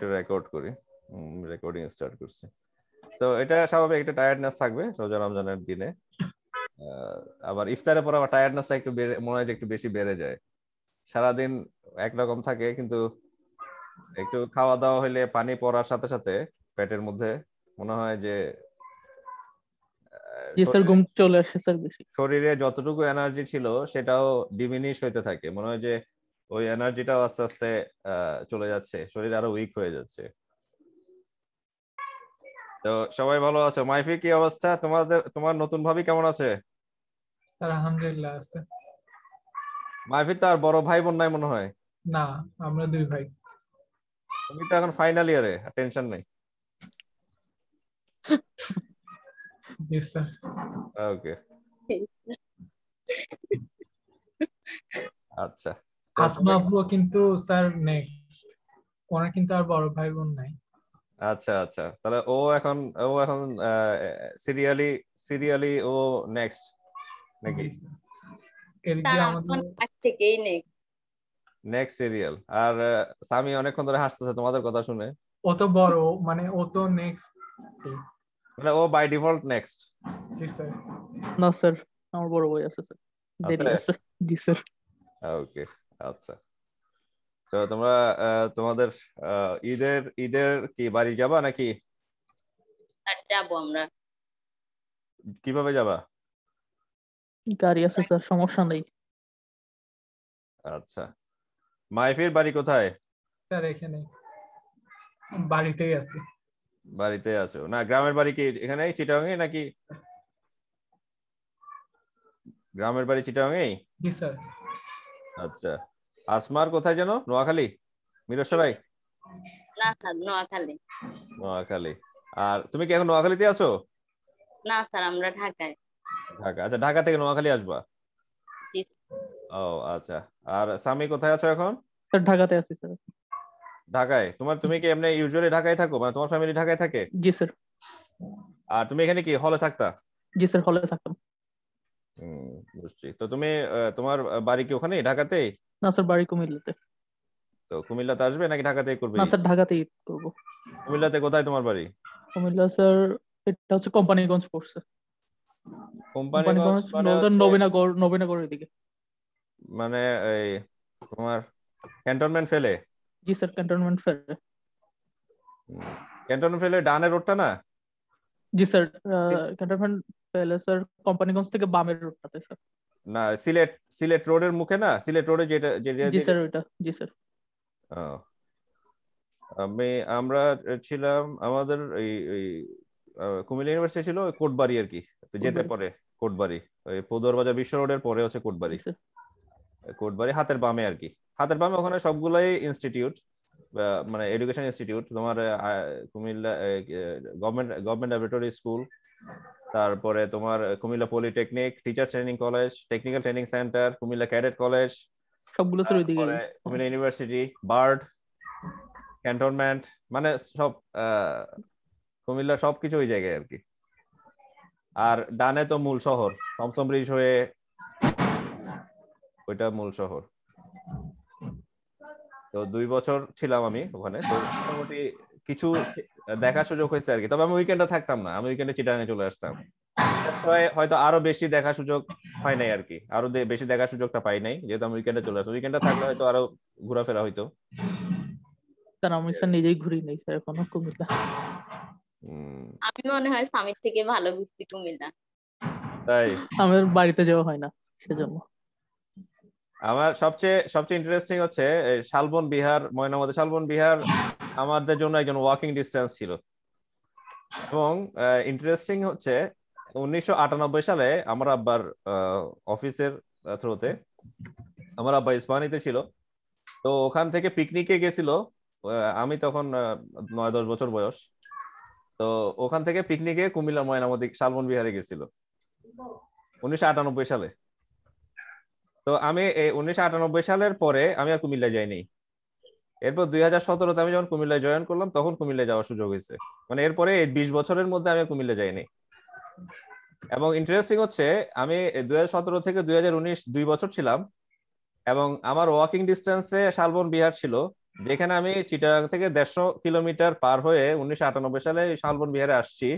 একটু রেকর্ড করি। Recording start করছি। তো এটা স্বাভাবিক একটা টায়ার্ডনেস থাকবে রোজা রমজানের দিনে। আবার ইফতারের পর আবার টায়ার্ডনেসটা একটু মনে হয় একটু বেশি বেড়ে যায়। সারাদিন একরকম থাকে, কিন্তু একটু খাওয়া দাওয়া হইলে পানি পড়ার সাথে সাথে পেটের মধ্যে মনে হয় যে ঘুম চলে আসে স্যার বেশি। শরীরে যতটুকু এনার্জি ছিল সেটাও ডিমিনিশ হইতে থাকে, মনে হয় যে ওই এনার্জিটাও আস্তে আস্তে চলে যাচ্ছে, শরীর আরো উইক হয়ে যাচ্ছে। তো সবাই ভালো আছে? মাইফি কি অবস্থা তোমার নতুন ভাবি কেমন আছে? স্যার আলহামদুলিল্লাহ আছে। মাইফি তো আর বড় ভাই বোন নাই মনে হয়? না, আমরা দুই ভাই। তুমি তো এখন ফাইনাল ইয়ারে, টেনশন নেই। জি স্যার। ওকে, আচ্ছা। আসমা আপু কিন্তু স্যার নেক্সট, ওনার কিন্তু আর বড় ভাই বোন নাই। আচ্ছা আচ্ছা, তাহলে ও এখন সিরিয়ালি ও নেক্সট নাকি? এদিকে আমাদের থেকেই নেক্সট সিরিয়াল। আর সামি অনেকক্ষণ ধরে হাসতেছে তোমাদের কথা শুনে। ও তো বড়, মানে ও তো নেক্সট, মানে ও বাই ডিফল্ট নেক্সট। জি স্যার। না স্যার, আমার বড় ভাই আছে স্যার, দেরি আছে। জি স্যার। ওকে, আচ্ছা। তো তোমরা তোমাদের ঈদের কি বাড়ি যাবা নাকি? যাবো আমরা। কিভাবে যাবা? গাড়ি আছে স্যার, সমস্যা নেই। আচ্ছা, মাইফির বাড়ি কোথায়? স্যার এখানে বাড়িতেই আছি। বাড়িতে আছো না? গ্রামের বাড়ি কি এখানে চিটাগাং এ নাকি? গ্রামের বাড়ি চিটাগাং এ? জি স্যার। আচ্ছা, আসমার কোথায় যেন? নোয়াখালী, মিরসরাই? না স্যার, নোয়াখালী। নোয়াখালী। আর তুমি কি এখন নোয়াখালীতে আছো? না স্যার, আমরা ঢাকায়। ঢাকা। আচ্ছা, ঢাকা থেকে নোয়াখালী আসবা? জি। ও আচ্ছা। আর সামি কোথায় আছো এখন? স্যার ঢাকাতে আছি স্যার। ঢাকায়? তুমি কি এমনি ইউজুয়ালি ঢাকায় থাকো, মানে তোমার ফ্যামিলি ঢাকায় থাকে? জি স্যার। আর তুমি এখানে কি হলে থাকতা? জি স্যার, হলে থাকতাম। বুঝছি। তো তুমি তোমার বাড়ি কি ওখানে ঢাকাতেই? না স্যার, বাড়ি কুমিল্লাতে। তো কুমিল্লাতে আসবে নাকি ঢাকাতেই করবে? না স্যার, ঢাকাতেই করবো। কুমিল্লাতে কোথায় তোমার বাড়ি? কুমিল্লা স্যার, এটা হচ্ছে কোম্পানিগঞ্জ পড়ছে। কোম্পানিগঞ্জ মানে নবীনগরের দিকে। মানে এই তোমার ক্যান্টনমেন্ট ফেলে? জি স্যার, ক্যান্টনমেন্ট ফেলে। ক্যান্টনমেন্ট ফেলে ডানের রোডটা না? জি স্যার, ক্যান্টনমেন্ট ফেলে স্যার, কোম্পানিগঞ্জ থেকে বামের রোডটাতে স্যার। না, সিলেট রোডের মুখে না? সিলেট রোডে যেটা জি স্যার, ওইটা। জি স্যার। আমরা ছিলাম, আমাদের এই কুমিল্লা ইউনিভার্সিটি ছিল কোটবাড়ি আর কি, যেতে পরে কোটবাড়ি, ওই পদুয়ার বাজার বিশ্ব রোডের পরে হচ্ছে কোটবাড়ি। কোটবাড়ি হাতের বামে আর কি, হাতের বামে। ওখানে সবগুলাই ইনস্টিটিউট, মানে এডুকেশন ইনস্টিটিউট। তোমার কুমিল্লা গভর্নমেন্ট ল্যাবরেটরি স্কুল, তারপরে তোমার Comilla polytechnic, teacher training college, technical training centre, Comilla cadet college, সবগুলো স্যার ওইদিকে। কুমিল্লা ইউনিভার্সিটি, বার্ড, ক্যান্টনমেন্ট, মানে সব কুমিল্লা সবকিছু ওই জায়গায় আর কি। আর ডানে তো মূল শহর থমসন ব্রিজ হয়ে, ওইটা মূল শহর। তো 2 বছর ছিলাম আমি ওখানে। তো মোটামুটি কিছু দেখার সুযোগ হয়েছে আর কি। তবে আমি উইকেন্ডে থাকতাম না, আমি উইকেন্ডে চিটাগাঙে চলে আসতাম। হয়তো আরো বেশি দেখার সুযোগ হয় নাই আর কি, আরো বেশি দেখার সুযোগটা পাই নাই, যেহেতু আমি উইকেন্ডে চলে আসতাম। উইকেন্ডে থাকলে হয়তো আরো ঘোরাফেরা হইতো। স্যার আমি স্যার নিজেই ঘুরি নাই স্যার এখনো কুমিল্লা। আমি মনে হয় সামির থেকে ভালো ঘুরছি কুমিল্লা। তাই? আমার বাড়িতে যাওয়া হয় না সেজন্য। আমার সবচেয়ে ইন্টারেস্টিং হচ্ছে শালবন বিহার, ময়নামতি শালবন বিহার আমাদের জন্য একজন ওয়াকিং ডিস্টেন্স ছিল। এবং ইন্টারেস্টিং হচ্ছে 1998 সালে আমার আব্বার অফিসের থ্রুতে আমার আব্বা ইস্পাহানিতে ছিল। তো ওখান থেকে পিকনিকে গেছিল, আমি তখন 9-10 বছর বয়স। তো ওখান থেকে পিকনিকে কুমিল্লা ময়নামতি শালবন বিহারে গেছিল 1998 সালে। তো আমি এই 1998 সালের পরে আমি আর কুমিল্লা যাইনি। এরপর 2017-তে আমি যখন কুমিল্লায় জয়েন করলাম তখন কুমিল্লায় যাওয়ার সুযোগ হয়েছে। মানে এরপরে এই 20 বছরের মধ্যে আমি কুমিল্লা যাইনি। এবং ইন্টারেস্টিং হচ্ছে আমি 2017 থেকে 2019 2 বছর ছিলাম, এবং আমার ওয়াকিং ডিস্টেন্সে শালবন বিহার ছিল যেখানে আমি চিটাগাং থেকে 150 কিলোমিটার পার হয়ে 1998 সালে শালবন বিহারে আসছি,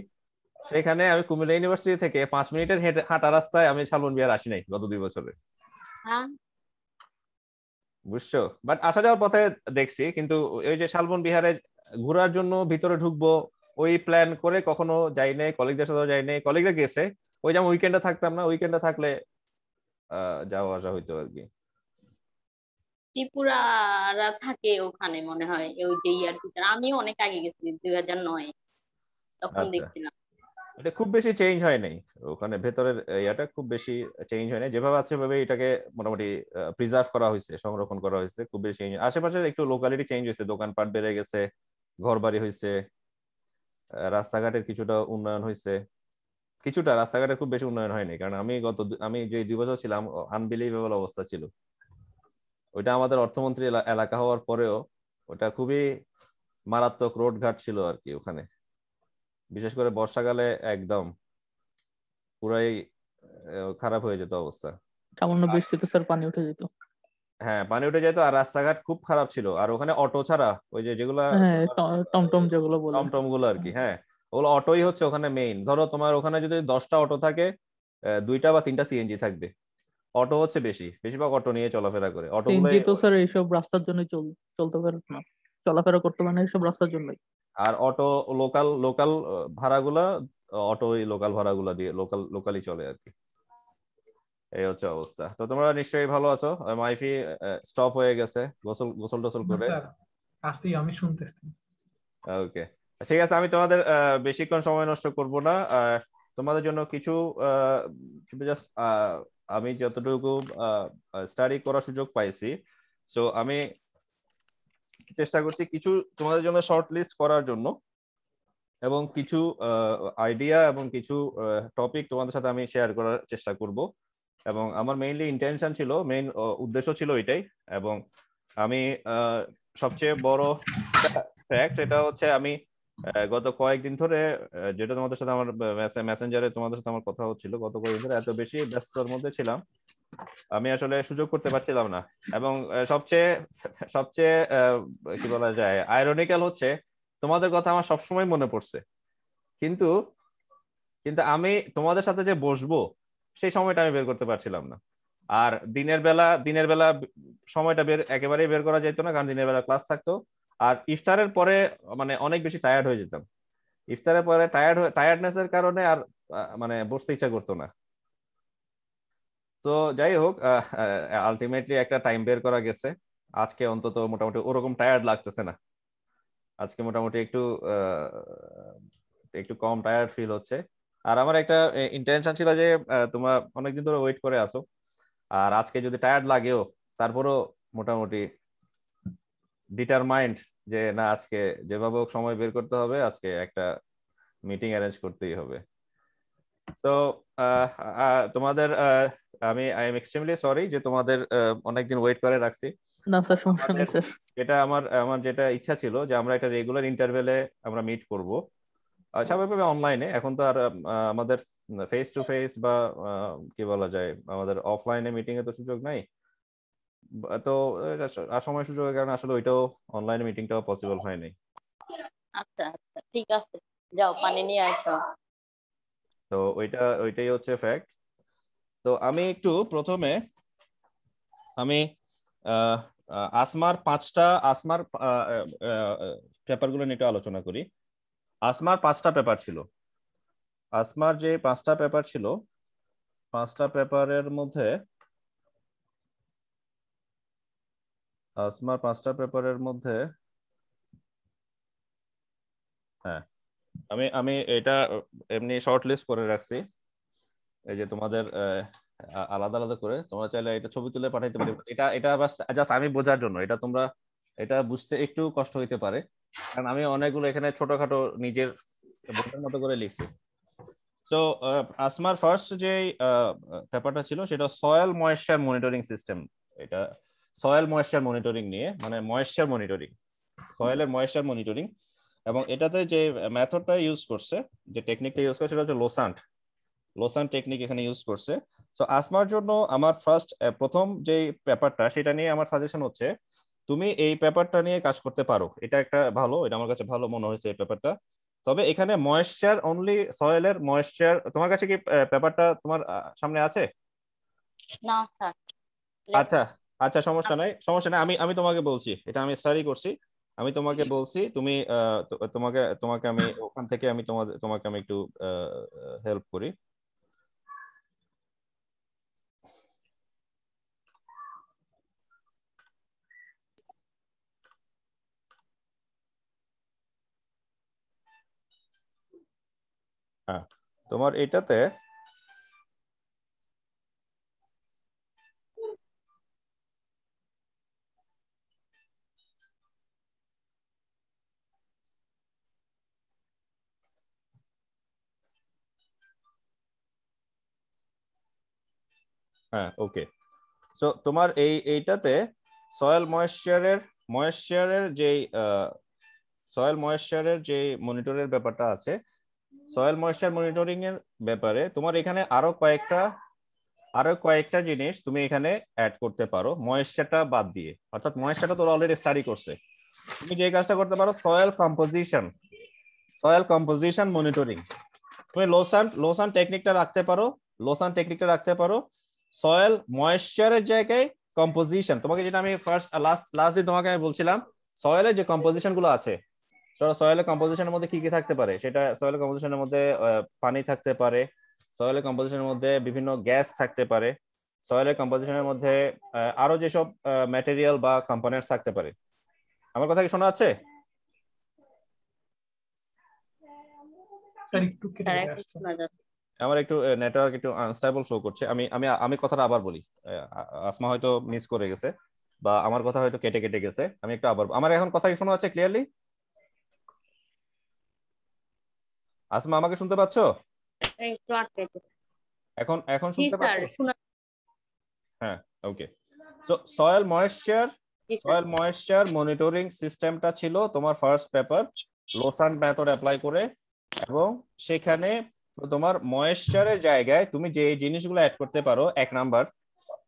সেখানে আমি কুমিল্লা ইউনিভার্সিটি থেকে 5 মিনিটের হাঁটা রাস্তায় আমি শালবন বিহার আসি নাই গত 2 বছরে, হ্যাঁ বুঝছো? বাট আসা যাওয়ার পথে দেখছি, কিন্তু ওই যে শালবন বিহারে ঘোরার জন্য ভিতরে ঢুকবো ওই প্ল্যান করে কখনো যাই নাই, কলিগদের সাথেও যাই নাই। কলিগরা গেছে, ওই যেমন উইকেন্ডে থাকতাম না, উইকেন্ডে থাকলে যাওয়া আসা হইতো আর কি। ত্রিপুরারা থাকে ওখানে মনে হয় ওই যে ইয়ার ভিতরে, আমি অনেক আগে গেছি 2009 তখন আচ্ছা, দেখছিলাম। এটা খুব বেশি চেঞ্জ হয় নাই ওখানে, ভেতরের ইয়াটা খুব বেশি চেঞ্জ হয় নাই, যেভাবে আছে সেভাবে এটাকে মোটামুটি প্রিজার্ভ করা হয়েছে, সংরক্ষণ করা হয়েছে, খুব বেশি চেঞ্জ। আশেপাশে একটু লোকালিটি চেঞ্জ হয়েছে, দোকানপাট বেড়ে গেছে, ঘর বাড়ি হয়েছে, রাস্তাঘাটের কিছুটা উন্নয়ন হয়েছে, কিছুটা। রাস্তাঘাটের খুব বেশি উন্নয়ন হয়নি, কারণ আমি যে 2 বছর ছিলাম আনবিলিভেবল অবস্থা ছিল। ওইটা আমাদের অর্থমন্ত্রী এলাকা হওয়ার পরেও ওটা খুবই মারাত্মক রোড ঘাট ছিল আর কি ওখানে, বিশেষ করে বর্ষাকালে একদম পুরাই খারাপ হয়ে যেত অবস্থা। সামান্য বৃষ্টিতে স্যার পানি উঠে যেত। হ্যাঁ, পানি উঠে যেত, আর রাস্তাঘাট খুব খারাপ ছিল। আর ওখানে অটো ছাড়া ওই যে যেগুলা হ্যাঁ, টমটম যেগুলো বলে। টমটম গুলো আর কি, হ্যাঁ, ওগুলো অটোই হচ্ছে ওখানে মেইন। ধরো তোমার ওখানে যদি 10টা অটো থাকে, 2টা বা 3টা সিএনজি থাকবে। অটো হচ্ছে বেশিরভাগ অটো নিয়ে চলাফেরা করে, অটোগুলো। সিএনজি তো স্যার এইসব রাস্তার জন্য চলতে পারে না, চলাফেরা করতে পারে না এইসব রাস্তার জন্যই। আর অটো লোকাল লোকাল ভাড়াগুলা, অটো ওই লোকাল ভাড়াগুলা দিয়ে লোকালি চলে আর কি। এই হচ্ছে অবস্থা। তো তোমরা নিশ্চয়ই ভালো আছো। মাইফি স্টপ হয়ে গেছে গোসল গোসল টোসল না করে। স্যার, আসি, আমি শুনতেছি। ওকে, ঠিক আছে, আমি তোমাদের বেশিক্ষণ সময় নষ্ট করব না। তোমাদের জন্য কিছু জাস্ট আমি যতটুকু স্টাডি করার সুযোগ পাইছি, সো আমি চেষ্টা করছি কিছু তোমাদের জন্য শর্ট লিস্ট করার জন্য, এবং কিছু আইডিয়া এবং কিছু টপিক তোমাদের সাথে আমি শেয়ার করার চেষ্টা করব। এবং আমার মেইনলি ইন্টেনশন ছিল, মেইন উদ্দেশ্য ছিল এটাই। এবং আমি সবচেয়ে বড় ফ্যাক্ট এটা হচ্ছে, আমি গত কয়েকদিন ধরে যেটা তোমাদের সাথে আমার মেসেঞ্জারে তোমাদের সাথে আমার কথা হচ্ছিল, গত কয়েকদিন ধরে এত বেশি ব্যস্ততার মধ্যে ছিলাম, আমি আসলে সুযোগ করতে পারছিলাম না। এবং সবচেয়ে সবচেয়ে কি বলা যায়, আইরনিক্যাল হচ্ছে, তোমাদের কথা আমার সবসময় মনে পড়ছে, কিন্তু কিন্তু আমি তোমাদের সাথে যে বসবো সেই সময়টা আমি বের করতে পারছিলাম না। আর দিনের বেলা সময়টা একেবারেই বের করা যেত না, কারণ দিনের বেলা ক্লাস থাকতো। আর ইফতারের পরে মানে অনেক বেশি টায়ার্ড হয়ে যেতাম। ইফতারের পরে টায়ার্ডনেসের কারণে আর মানে বসতে ইচ্ছা করতো না। তো যাই হোক, আলটিমেটলি একটা টাইম বের করা গেছে। আজকে অন্তত মোটামুটি ওরকম টায়ার্ড লাগতেছে না। আজকে মোটামুটি একটু একটু কম টায়ার্ড ফিল হচ্ছে। আর আমার একটা ইন্টেনশন ছিল যে তোমরা অনেকদিন ধরে ওয়েট করে আসো, আর আজকে যদি টায়ার্ড লাগেও তারপরও মোটামুটি ডিটারমাইন্ড যে না, আজকে যেভাবে হোক সময় বের করতে হবে, আজকে একটা মিটিং অ্যারেঞ্জ করতেই হবে। তো তোমাদের আই এম এক্সট্রিমলি সরি যে তোমাদের অনেকদিন ওয়েট করে রাখছি। না স্যার, সমস্যা নেই স্যার। এটা আমার আমার যেটা ইচ্ছা ছিল যে আমরা একটা রেগুলার ইন্টারভেলে আমরা মিট করব, স্বাভাবিকভাবে অনলাইনে। এখন তো আর আমাদের ফেস টু ফেস বা কি বলা যায়, আমাদের অফলাইনে মিটিং এ তো সুযোগ নাই। তো সময় সুযোগের কারণে আসলে ওইটাও, অনলাইনে মিটিংটাও পসিবল হয়নি। আচ্ছা আচ্ছা, ঠিক আছে, যাও পানি নিয়ে আসো। তো ওইটাই হচ্ছে ফ্যাক্ট। তো আমি একটু প্রথমে আমি আসমার পেপারগুলো নিয়ে একটু আলোচনা করি। আসমার 5টা পেপার ছিল। আসমার যে 5টা পেপার ছিল, 5টা পেপারের মধ্যে হ্যাঁ, আমি আমি এটা এমনি শর্ট লিস্ট করে রাখছি, এই যে তোমাদের আলাদা আলাদা করে। তোমরা চাইলে এটা ছবি তুলে পাঠাইতে পারি। এটা এটা জাস্ট আমি বোঝার জন্য, এটা তোমরা এটা বুঝতে একটু কষ্ট হইতে পারে, কারণ আমি অনেকগুলো এখানে ছোটখাটো নিজের বোঝার মতো করে লিখছি। তো আসমার ফার্স্ট যে পেপারটা ছিল সেটা সয়েল ময়েশ্চার মনিটরিং সিস্টেম। এটা সয়েল ময়েশ্চার মনিটরিং নিয়ে, মানে ময়েশ্চার মনিটরিং, সয়েলের ময়েশ্চার মনিটরিং। এবং এটাতে যে মেথডটা ইউজ করছে, যে টেকনিকটা ইউজ করছে, সেটা হচ্ছে লোসান্ট টেকনিক এখানে ইউজ করছে। তো আসমার জন্য আমার প্রথম যে পেপারটা, সেটা নিয়ে আমার সাজেশন হচ্ছে তুমি এই পেপারটা নিয়ে কাজ করতে পারো, এটা একটা ভালো, এটা আমার কাছে ভালো মনে হয়েছে এই পেপারটা। তবে এখানে ময়েশ্চার অনলি, সয়েলের ময়েশ্চার, তোমার কাছে কি পেপারটা তোমার সামনে আছে? না স্যার। আচ্ছা আচ্ছা, সমস্যা নাই সমস্যা নাই, আমি আমি তোমাকে বলছি, এটা আমি স্টাডি করছি, আমি তোমাকে বলছি, তুমি তোমাকে তোমাকে আমি ওখান থেকে আমি তোমাকে আমি একটু হেল্প করি। হ্যাঁ, তোমার এটাতে হ্যাঁ ওকে, সো তোমার এইটাতে সয়েল ময়েশ্চারের যে সয়েল ময়েশ্চারের যে মনিটরের ব্যাপারটা আছে, সয়েল ময়েশ্চার মনিটরিং এর ব্যাপারে তোমার এখানে আরো কয়েকটা জিনিস তুমি এখানে অ্যাড করতে পারো ময়েশ্চারটা বাদ দিয়ে, অর্থাৎ ময়েশ্চারটা তোর অলরেডি স্টাডি করছে। তুমি যে কাজটা করতে পারো, সয়েল কম্পোজিশন মনিটরিং, তুমি লোসান টেকনিকটা রাখতে পারো সয়েল ময়েশ্চারের জায়গায় কম্পোজিশন। তোমাকে যেটা আমি লাস্ট দিন তোমাকে আমি বলছিলাম, সয়েলের যে কম্পোজিশন গুলো আছে, সয়েলের কম্পোজিশনের মধ্যে কি কি থাকতে পারে, সেটা সয়েলের কম্পোজিশনের মধ্যে পানি থাকতে পারে, সয়েলের কম্পোজিশনের মধ্যে বিভিন্ন গ্যাস থাকতে পারে, সয়েলের কম্পোজিশনের মধ্যে আরো যেসব ম্যাটেরিয়াল বা কম্পোনেন্টস থাকতে পারে। আমার কথা কি শোনা যাচ্ছে? স্যার একটু কেটে স্যার কেটে এখন আসছে। শোনা যাচ্ছে। আমার একটু নেটওয়ার্ক একটু আনস্টেবল শো করছে, আমি আমি আমি কথাটা আবার বলি, আসমা হয়তো মিস করে গেছে বা আমার কথা হয়তো কেটে কেটে গেছে, আমি একটু আবার, আমার এখন কথা কি শোনা যাচ্ছে ক্লিয়ারলি? আসমা আমাকে শুনতে পাচ্ছো? একটু আটকাইতে। এখন এখন জি শুনতে স্যার পাচ্ছো? শোনা। হ্যাঁ ওকে, সো সয়েল জি স্যার। ময়েশ্চার মনিটরিং সিস্টেমটা ছিল তোমার ফার্স্ট পেপার, লোসান মেথড অ্যাপ্লাই করে, এবং সেখানে তোমার ময়েশ্চারের জায়গায় তুমি যে জিনিসগুলো অ্যাড করতে পারো, এক নাম্বার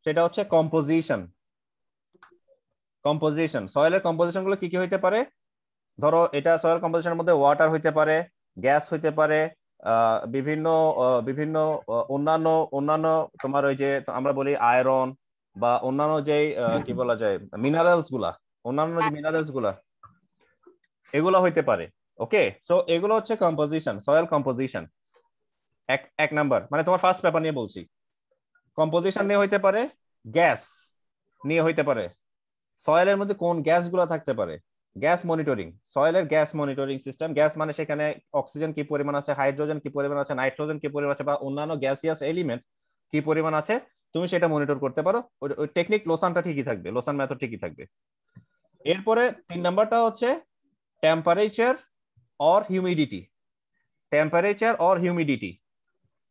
সেটা হচ্ছে কম্পোজিশন। সয়েলের কম্পোজিশন গুলো কি কি হইতে পারে? ধরো এটা সয়েল কম্পোজিশনের মধ্যে ওয়াটার হইতে পারে, গ্যাস হইতে পারে, বিভিন্ন বিভিন্ন অন্যান্য অন্যান্য তোমার ওই যে আমরা বলি আয়রন বা অন্যান্য যে কি বলা যায় মিনারেলস গুলা, অন্যান্য যে মিনারেলস গুলা এগুলো হইতে পারে। ওকে, সো এগুলো হচ্ছে কম্পোজিশন, সয়েল কম্পোজিশন এক এক নাম্বার, মানে তোমার ফার্স্ট পেপার নিয়ে বলছি। কম্পোজিশন নিয়ে হইতে পারে, গ্যাস নিয়ে হইতে পারে, সয়েলের মধ্যে কোন গ্যাসগুলো থাকতে পারে, গ্যাস মনিটরিং, সয়েলের গ্যাস মনিটরিং সিস্টেম। গ্যাস মানে সেখানে অক্সিজেন কি পরিমাণ আছে, হাইড্রোজেন কি পরিমাণ আছে, নাইট্রোজেন কি পরিমাণ আছে, বা অন্যান্য গ্যাসিয়াস এলিমেন্ট কি পরিমাণ আছে, তুমি সেটা মনিটর করতে পারো। ওই টেকনিক লোসানটা ঠিকই থাকবে, লোসান মেথড ঠিকই থাকবে। এরপরে 3 নাম্বারটা হচ্ছে টেম্পারেচার অর হিউমিডিটি।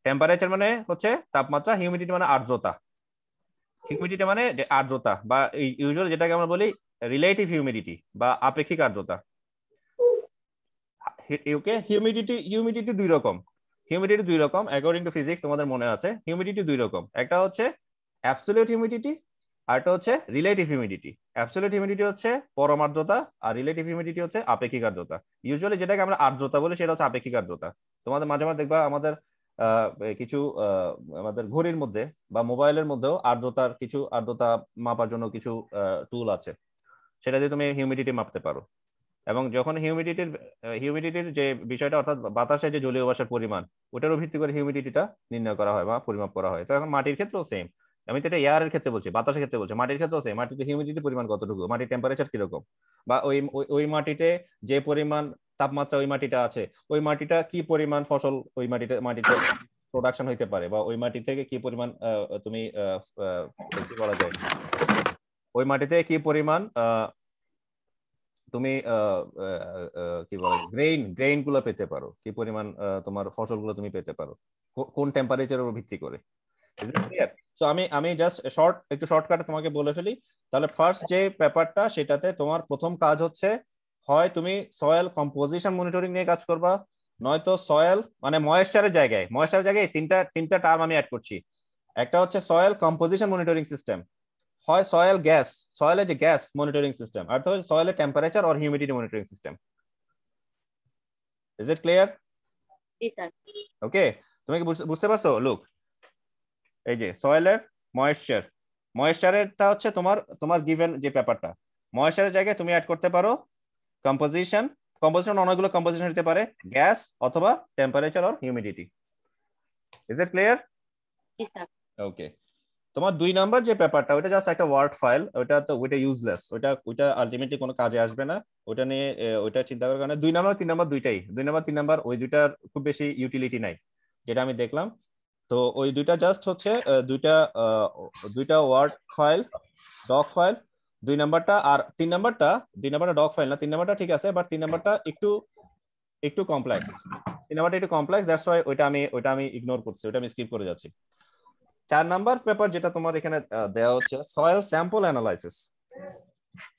টেম্পারেচার মানে হচ্ছে তাপমাত্রা, হিউমিডিটি মানে আর্দ্রতা। হিউমিডিটি মানে আর্দ্রতা, বা ইউজুয়ালি যেটাকে আমরা বলি রিলেটিভ হিউমিডিটি বা আপেক্ষিক আর্দ্রতা। ওকে, হিউমিডিটি দুই রকম অ্যাকর্ডিং টু ফিজিক্স, তোমাদের মনে আছে হিউমিডিটি দুই রকম, একটা হচ্ছে অ্যাবসলিউট হিউমিডিটি আর একটা হচ্ছে রিলেটিভ হিউমিডিটি। অ্যাবসলিউট হিউমিডিটি হচ্ছে পরম আর্দ্রতা, আর রিলেটিভ হিউমিডিটি হচ্ছে আপেক্ষিক আর্দ্রতা। ইউজুয়ালি যেটাকে আমরা আর্দ্রতা বলি সেটা হচ্ছে আপেক্ষিক আর্দ্রতা। তোমাদের মাঝে মাঝে দেখবা আমাদের কিছু আমাদের ঘড়ির মধ্যে বা মোবাইলের মধ্যেও আর্দ্রতা মাপার জন্য কিছু টুল আছে, সেটা দিয়ে তুমি হিউমিডিটি মাপতে পারো। এবং যখন হিউমিডিটির যে বিষয়টা, অর্থাৎ বাতাসে যে জলীয় বাষ্পের পরিমাণ, ওটারও ভিত্তি করে হিউমিডিটিটা নির্ণয় করা হয় বা পরিমাপ করা হয়। তো এখন মাটির ক্ষেত্রেও সেম, আমি তো এটা এয়ারের ক্ষেত্রে বলছি, বাতাসের ক্ষেত্রে বলছি, মাটির ক্ষেত্রেও সেম। মাটিতে হিউমিডিটি পরিমাণ কতটুকু, মাটির টেম্পারেচার কিরকম, বা ওই মাটিতে যে পরিমাণ তাপমাত্রা ওই মাটিটা আছে, ওই মাটিটা কি পরিমাণ ফসল ওই মাটিতে প্রোডাকশন হইতে পারে, বা ওই মাটি থেকে কি পরিমাণ তুমি কি বলা যায়, ওই মাটিতে কি পরিমাণ তুমি কি বলে গ্রেইন গুলো পেতে পারো, কি পরিমাণ তোমার ফসলগুলো তুমি পেতে পারো কোন টেম্পারেচারের উপর ভিত্তি করে। সো আমি জাস্ট একটু শর্টকাটে তোমাকে বলে ফেলি। তাহলে ফার্স্ট যে পেপারটা, সেটাতে তোমার প্রথম কাজ হচ্ছে, হয় তুমি সয়েল কম্পোজিশন মনিটরিং নিয়ে কাজ করবা, নয়তো সয়েল মানে ময়েশ্চারের জায়গায় তিনটা টার্ম আমি অ্যাড করছি। একটা হচ্ছে সয়েল কম্পোজিশন মনিটরিং সিস্টেম, হয় সয়েল গ্যাস, সয়েলের যে গ্যাস মনিটরিং সিস্টেম, আর তো সয়েলের temperature or humidity monitoring system. Is it clear? জি স্যার। ওকে, তুমি কি বুঝতে পারছো? লুক, এই যে সয়েলের ময়েশ্চার, ময়েশ্চারেরটা হচ্ছে তোমার তোমার গিভেন যে পেপারটা, ময়েশ্চারের জায়গায় তুমি অ্যাড করতে পারো কম্পোজিশন, কম্পোজিশন অনেকগুলো কম্পোজিশন হতে পারে, গ্যাস অথবা temperature or humidity. Is it clear? জি স্যার। ওকে, তোমার 2 নাম্বার যে পেপারটা ওটা জাস্ট একটা ওয়ার্ড ফাইল, ওটা তো ওইটা ইউজলেস, ওইটা আলটিমেটলি কোনো কাজে আসবে না, ওইটা নিয়ে ওইটা চিন্তা করার কারণে 2 নাম্বার 3 নাম্বার দুইটাই, 2 নাম্বার 3 নাম্বার ওই দুইটার খুব বেশি ইউটিলিটি নাই যেটা আমি দেখলাম। তো ওই দুইটা জাস্ট হচ্ছে দুইটা ওয়ার্ড ফাইল, ডক ফাইল 2 নাম্বারটা, আর 3 নাম্বারটা 2 নাম্বারটা ডক ফাইল না, 3 নাম্বারটা ঠিক আছে, বাট 3 নাম্বারটা একটু কমপ্লেক্স, 3 নাম্বারটা একটু কমপ্লেক্স, দ্যাটস ওয়াই ওইটা আমি ইগনোর করছি, ওইটা আমি স্কিপ করে যাচ্ছি। 4 নাম্বার পেপার যেটা তোমার এখানে দেওয়া হচ্ছে soil sample analysis.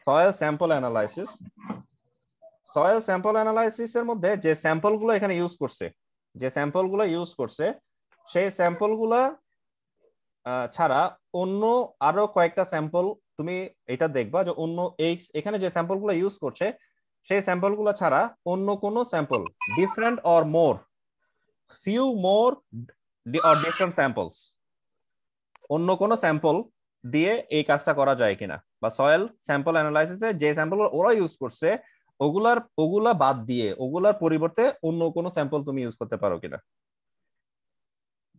Soil sample analysis, soil sample analysis এর মধ্যে যে স্যাম্পলগুলো এখানে ইউজ করছে, যে স্যাম্পলগুলো ইউজ করছে সেই স্যাম্পলগুলো ছাড়া অন্য আরো কয়েকটা স্যাম্পল তুমি এটা দেখবা যে অন্য এখানে যে স্যাম্পলগুলো ইউজ করছে সেই স্যাম্পলগুলো ছাড়া অন্য কোনো sample, different or more, few more or different samples, অন্য কোনো স্যাম্পল দিয়ে এই কাজটা করা যায় কিনা, বা সয়েল স্যাম্পল অ্যানালাইসিসে যে স্যাম্পল ওরা ইউজ করছে ওগুলা বাদ দিয়ে ওগুলার পরিবর্তে অন্য কোনো স্যাম্পল তুমি ইউজ করতে পারো কিনা।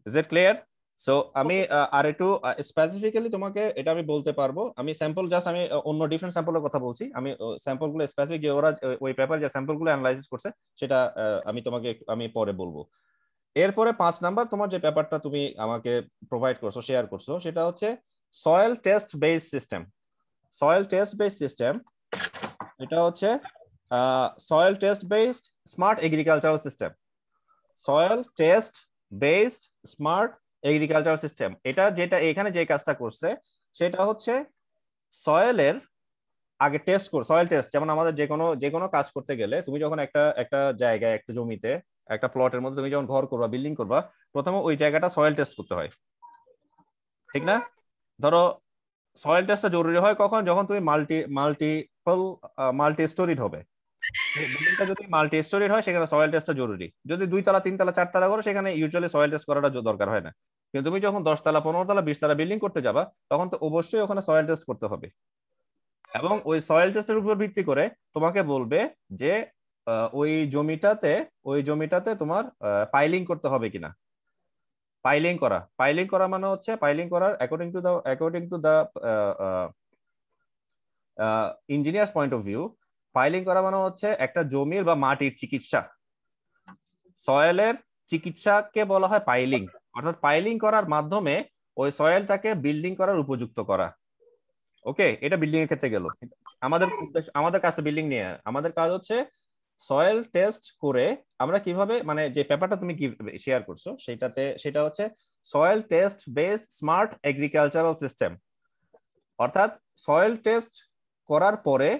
Is it clear? সো আমি আর একটু স্পেসিফিক্যালি তোমাকে এটা আমি বলতে পারবো, আমি স্যাম্পল জাস্ট আমি অন্য ডিফারেন্ট স্যাম্পলের কথা বলছি, আমি স্যাম্পলগুলো স্পেসিফিক যে ওরা ওই পেপার যে স্যাম্পলগুলো অ্যানালাইসিস করছে সেটা আমি তোমাকে আমি পরে বলবো। এরপরে 5 নাম্বার তোমার যে পেপারটা তুমি আমাকে প্রোভাইড করছো, শেয়ার করছো, সেটা হচ্ছে soil test base system. Soil test base system এটা হচ্ছে soil test based smart agricultural system. Soil test based smart agricultural system, এটা যেটা এখানে যে কাজটা করছে সেটা হচ্ছে সয়েলের আগে টেস্ট কর, সয়েল টেস্ট যেমন আমাদের যে কোনো কাজ করতে গেলে তুমি যখন একটা জায়গায় একটা জমিতে একটা প্লটের মধ্যে তুমি যখন ঘর করবা, বিল্ডিং করবা, প্রথমে ওই জায়গাটা সয়েল টেস্ট করতে হয়, ঠিক না? ধরো সয়েল টেস্টটা জরুরি হয় কখন? যখন তুমি মাল্টি স্টোরিড হবে, বিল্ডিংটা যদি মাল্টি স্টোরিড হয় সেখানে সয়েল টেস্টটা জরুরি। যদি 2 তলা 3 তলা 4 তলা করো সেখানে ইউজুয়ালি সয়েল টেস্ট করাটা দরকার হয় না, কিন্তু তুমি যখন 10 তলা 15 তলা 20 তলা বিল্ডিং করতে যাবা তখন তো অবশ্যই ওখানে সয়েল টেস্ট করতে হবে, এবং ওই সয়েল টেস্টের উপর ভিত্তি করে তোমাকে বলবে যে ওই জমিটাতে তোমার পাইলিং করতে হবে কিনা। পাইলিং করা মানে হচ্ছে পাইলিং করার according to the engineers point of view, piling করা মানে হচ্ছে একটা জমির বা মাটির চিকিৎসা, সয়েলের চিকিৎসাকে বলা হয় পাইলিং, অর্থাৎ পাইলিং করার মাধ্যমে ওই সয়েলটাকে বিল্ডিং করার উপযুক্ত করা। ওকে, এটা বিল্ডিং এর ক্ষেত্রে গেল। আমাদের কাজটা বিল্ডিং নিয়ে, আমাদের কাজ হচ্ছে সয়েল টেস্ট করে আমরা কিভাবে, মানে যে পেপারটা তুমি শেয়ার করছো সেটা হচ্ছে soil test based smart agricultural system, অর্থাৎ সয়েল টেস্ট করার পরে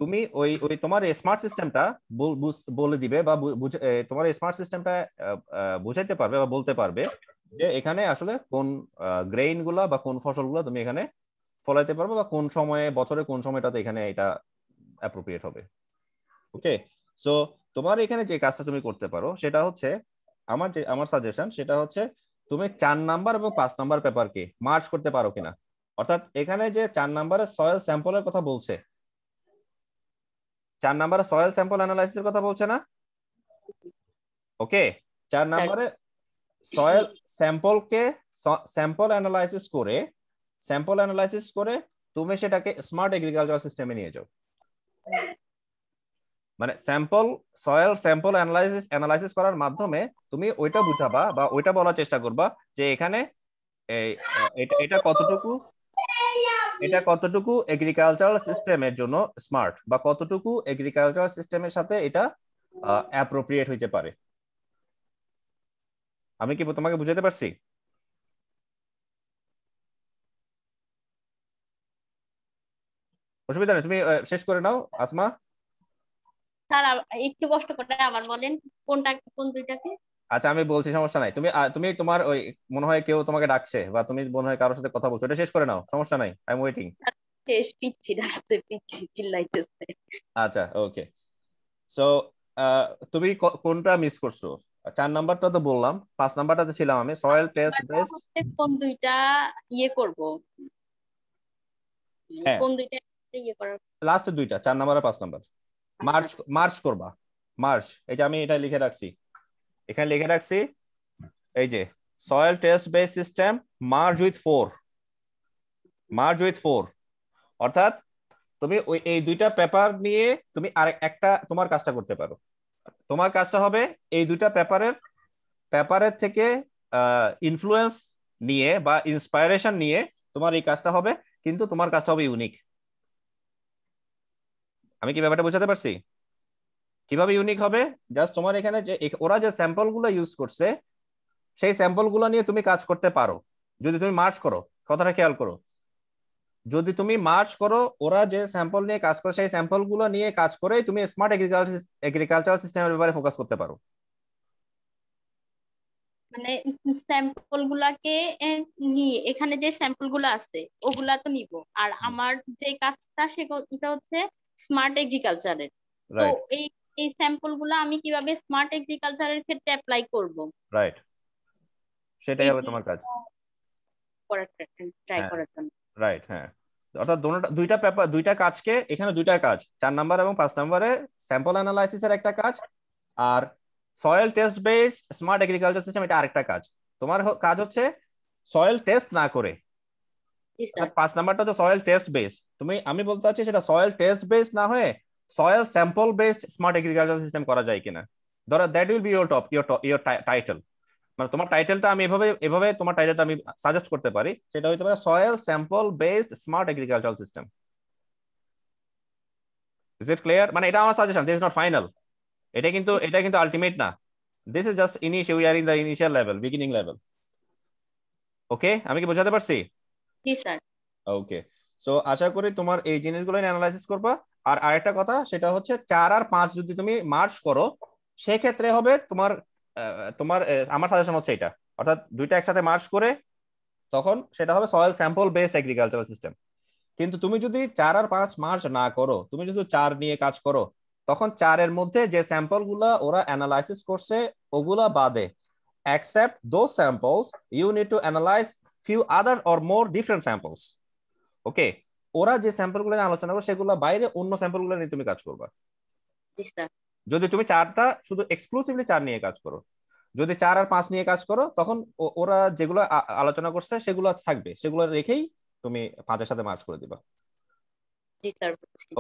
তুমি ওই তোমার স্মার্ট সিস্টেমটা বলে দিবে বা তোমার স্মার্ট সিস্টেমটা বুঝাইতে পারবে বা বলতে পারবে যে এখানে আসলে কোন গ্রেইন গুলা বা কোন ফসলগুলো তুমি এখানে ফলাইতে পারবো বা কোন সময়ে, বছরে কোন সময়টাতে এখানে এটা অ্যাপ্রোপ্রিয়েট হবে। ওকে, সো তোমার এখানে যে কাজটা তুমি করতে পারো সেটা হচ্ছে আমার সাজেশন সেটা হচ্ছে তুমি 4 নাম্বার এবং 5 নাম্বার পেপারকে মার্জ করতে পারো কিনা, অর্থাৎ এখানে যে 4 নাম্বারের সয়েল স্যাম্পলের কথা বলছে, 4 নাম্বারে সয়েল স্যাম্পল অ্যানালাইসিসের কথা বলছে না? ওকে, 4 নাম্বারে সয়েল স্যাম্পল অ্যানালাইসিস করে তুমি সেটাকে স্মার্ট এগ্রিকালচার সিস্টেমে নিয়ে যাও। মানে সয়েল স্যাম্পল অ্যানালাইসিস করার মাধ্যমে তুমি ওইটা বুঝাবা বা ওইটা বলার চেষ্টা করবা যে এখানে এটা কতটুকু এগ্রিকালচারাল সিস্টেমের জন্য স্মার্ট, বা কতটুকু এগ্রিকালচারাল সিস্টেমের সাথে এটা অ্যাপ্রোপ্রিয়েট হইতে পারে। আমি কি তোমাকে বুঝাতে পারছি? অসুবিধা নেই, তুমি শেষ করে নাও আসমা। স্যার একটু কষ্ট করে আবার বলেন কোনটা কোন দুইটাকে। আচ্ছা আমি বলছি, সমস্যা নাই। তুমি তুমি তোমার ওই মনে হয় কেউ তোমাকে ডাকছে বা তুমি মনে হয় কারোর সাথে কথা বলছো, এটা শেষ করে নাও, সমস্যা নাই, আই এম ওয়েটিং। শেষ, পিচ্ছি ডাকছে, পিচ্ছি চিল্লাইতেছে। আচ্ছা ওকে। সো তুমি কোনটা মিস করছো? 4 নাম্বারটা তো বললাম, 5 নাম্বারটাতে ছিলাম আমি, সয়েল টেস্ট ব্যাপারটা বেসড। হচ্ছে কোন দুইটা ইয়ে করব, হ্যাঁ, কোন দুইটা ইয়ে করার। লাস্ট দুইটা, 4 নাম্বার আর 5 নাম্বার আচ্ছা মার্চ, মার্চ করবা। মার্চ, এই যে আমি এটা লিখে রাখছি, এখানে লিখে রাখছি, এই যে soil test base system merge with 4, merge with 4, অর্থাৎ তুমি ওই এই দুইটা পেপার নিয়ে তুমি আরেক একটা তোমার কাজটা করতে পারো। তোমার কাজটা হবে এই দুইটা পেপারের থেকে ইনফ্লুয়েন্স নিয়ে বা ইন্সপাইরেশন নিয়ে তোমার এই কাজটা হবে, কিন্তু তোমার কাজটা হবে ইউনিক। আমি কি ব্যাপারটা বোঝাতে পারছি? কিভাবে ইউনিক হবে? জাস্ট তোমার এখানে যে ওরা যে স্যাম্পল গুলো ইউজ করছে, সেই স্যাম্পল গুলো নিয়ে তুমি কাজ করতে পারো যদি তুমি মার্চ করো। কথাটা খেয়াল করো, যদি তুমি মার্চ করো, ওরা যে স্যাম্পল নিয়ে কাজ করে সেই স্যাম্পল গুলো নিয়ে কাজ করে তুমি স্মার্ট এগ্রিকালচার সিস্টেমের ব্যাপারে ফোকাস করতে পারো। মানে স্যাম্পল গুলাকে নিয়ে এখানে যে স্যাম্পল গুলো আছে ওগুলা তো নিব, আর আমার যে কাজটা সেটা হচ্ছে স্মার্ট এগ্রিকালচারের। তো রাইট, এই এই স্যাম্পল গুলা আমি কিভাবে স্মার্ট এগ্রিকালচারের ক্ষেত্রে অ্যাপ্লাই করব, রাইট, সেটাই এই হবে তোমার কাজ। করার ট্রাই হ্যাঁ, করার জন্য। রাইট, হ্যাঁ। অর্থাৎ দুইটা পেপার, দুইটা কাজকে, এখানে দুইটা কাজ, 4 নাম্বার এবং 5 নাম্বারে স্যাম্পল অ্যানালাইসিসের একটা কাজ, আর soil test based smart agriculture system এটা আরেকটা কাজ। তোমার কাজ হচ্ছে সয়েল টেস্ট না করে, জি স্যার। 5 নাম্বারটা হচ্ছে সয়েল টেস্ট বেস, তুমি, আমি বলতে চাচ্ছি সেটা সয়েল টেস্ট বেস না হয়ে soil sample based smart agriculture system করা যায় কিনা। ধরো that will be your top, your title, মানে তোমার টাইটেলটা আমি এভাবে এভাবে তোমার টাইটেলটা আমি সাজেস্ট করতে পারি, সেটা হইতে পারে soil sample based smart agriculture system. Is it clear? মানে এটা আমার suggestion, this is not final. এটা কিন্তু আলটিমেট না, this is just initial, we are in the initial level, beginning level. Okay, আমি কি বোঝাতে পারছি? জি স্যার। ওকে, সো আশা করি তোমার এই জিনিসগুলো অ্যানালাইসিস করবা। আর আরেকটা কথা, সেটা হচ্ছে 4 আর 5 যদি তুমি মার্চ করো, সেক্ষেত্রে হবে তোমার তোমার আমার সাজেশন হচ্ছে এটা, অর্থাৎ দুইটা একসাথে মার্চ করে তখন সেটা হবে soil sample based agricultural system. কিন্তু তুমি যদি 4 আর 5 মার্চ না করো, তুমি যদি 4 নিয়ে কাজ করো, তখন 4 এর মধ্যে যে স্যাম্পল গুলা ওরা অ্যানালাইসিস করছে ওগুলা বাদে, except those samples you need to analyze few other or more different samples. ওকে, ওরা যে স্যাম্পল গুলো নিয়ে আলোচনা করবে সেগুলো বাইরে অন্য স্যাম্পল গুলো নিয়ে তুমি কাজ করবা। জি স্যার। যদি তুমি 4টা শুধু এক্সক্লুসিভলি 4 নিয়ে কাজ করো, যদি 4 আর 5 নিয়ে কাজ করো, তখন ওরা যেগুলো আলোচনা করছে সেগুলো থাকবে, সেগুলো রেখেই তুমি 5 এর সাথে মার্চ করে দিবা। জি স্যার।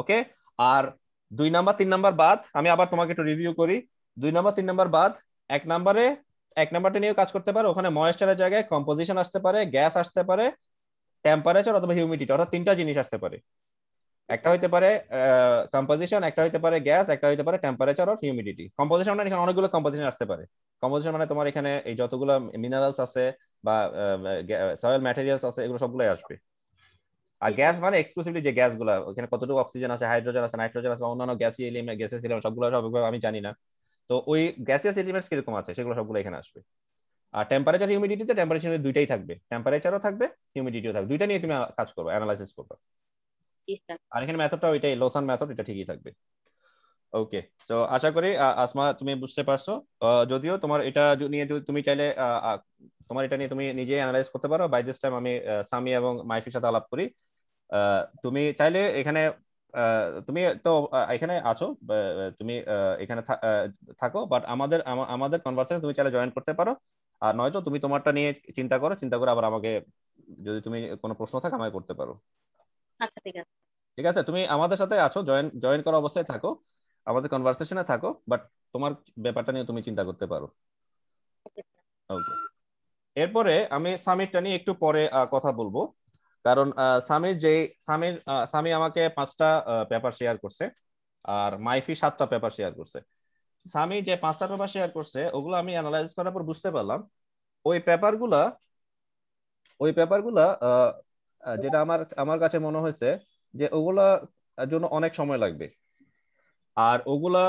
ওকে, আর 2 নাম্বার 3 নাম্বার বাদ, আমি আবার তোমাকে একটু রিভিউ করি। 2 নাম্বার 3 নাম্বার বাদ, এক নাম্বারটা নিয়ে কাজ করতে পারো, ওখানে ময়েশ্চারের জায়গায় কম্পোজিশন আসতে পারে, গ্যাস আসতে পারে, টেম্পারেচার অথবা হিউমিডিটি, অর্থাৎ 3টা জিনিস আসতে পারে। একটা হইতে পারে কম্পোজিশন, একটা হইতে পারে গ্যাস, একটা হইতে পারে টেম্পারেচার অর হিউমিডিটি। কম্পোজিশন মানে এখানে অনেকগুলো কম্পোজিশন আসতে পারে। কম্পোজিশন মানে তোমার এখানে এই যতগুলো মিনারেলস আছে বা সয়েল ম্যাটেরিয়ালস আছে এগুলো সবগুলোই আসবে। আর গ্যাস মানে এক্সক্লুসিভলি যে গ্যাসগুলো, ওখানে কতটুকু অক্সিজেন আছে, হাইড্রোজেন আছে, নাইট্রোজেন আছে, অন্যান্য গ্যাসীয় এলিমেন্ট, গ্যাসেস এলিমেন্ট সবগুলো আমি জানি না। তো ওই গ্যাসিয়াস এলিমেন্টস কিরকম আছে সেগুলো সবগুলো এখানে আসবে। আর টেম্পারেচার হিউমিডিটিতে টেম্পারেচার দুইটাই থাকবে, টেম্পারেচারও থাকবে, হিউমিডিটিও থাকবে, দুইটা নিয়ে তুমি কাজ করবে, অ্যানালাইসিস করবে। আর এখানে মেথডটা ওইটাই, লোসান মেথড, এটা ঠিকই থাকবে। ওকে, সো আশা করি আসমা তুমি বুঝতে পারছো। যদিও তোমার এটা নিয়ে তুমি চাইলে তোমার এটা নিয়ে তুমি নিজে অ্যানালাইজ করতে পারো। বাই দিস টাইম আমি সামি এবং মাইফির সাথে আলাপ করি। তুমি চাইলে এখানে তুমি তো এখানে আছো, তুমি এখানে থাকো, বাট আমাদের কনভারসেশন তুমি চাইলে জয়েন করতে পারো। আর নয়তো তুমি তোমারটা নিয়ে চিন্তা করে আবার আমাকে, যদি তুমি কোনো প্রশ্ন থাকে আমাকে করতে পারো। আচ্ছা ঠিক আছে। ঠিক আছে, তুমি আমাদের সাথে আছো, জয়েন করা অবস্থায় থাকো, আমাদের কনভারসেশনে থাকো, বাট তোমার ব্যাপারটা নিয়ে তুমি চিন্তা করতে পারো। ওকে, এরপরে আমি সামিটটা নিয়ে একটু পরে কথা বলবো, কারণ সামি আমাকে 5টা পেপার শেয়ার করছে, আর মাইফি 7টা পেপার শেয়ার করছে। সামি যে 5টা পেপার শেয়ার করছে ওগুলো আমি অ্যানালাইজ করার পর বুঝতে পারলাম ওই পেপারগুলা যেটা আমার কাছে মনে হয়েছে যে ওগুলা জন্য অনেক সময় লাগবে, আর ওগুলা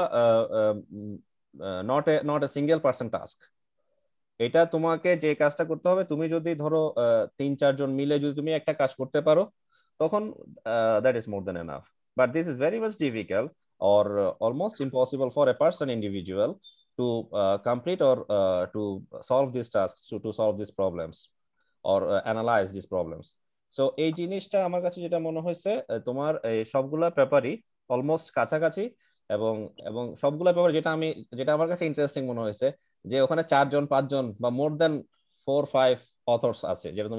not a single person task. এটা তোমাকে যে কাজটা করতে হবে, তুমি যদি ধরো 3-4 জন মিলে যদি তুমি একটা কাজ করতে পারো, তখন that is more than enough. But this is very much difficult or almost impossible for a person individual to complete or to solve these tasks, to solve these problems or analyze these problems. So এই জিনিসটা আমার কাছে যেটা মনে হয়েছে, তোমার এই সবগুলা পেপারই অলমোস্ট কাছাকাছি, এবং এবং সবগুলা পেপার যেটা আমার কাছে ইন্টারেস্টিং মনে হয়েছে, যে ওখানে 4-5 জন বা মোর দেন 4-5 অথর্স আছে, যেটা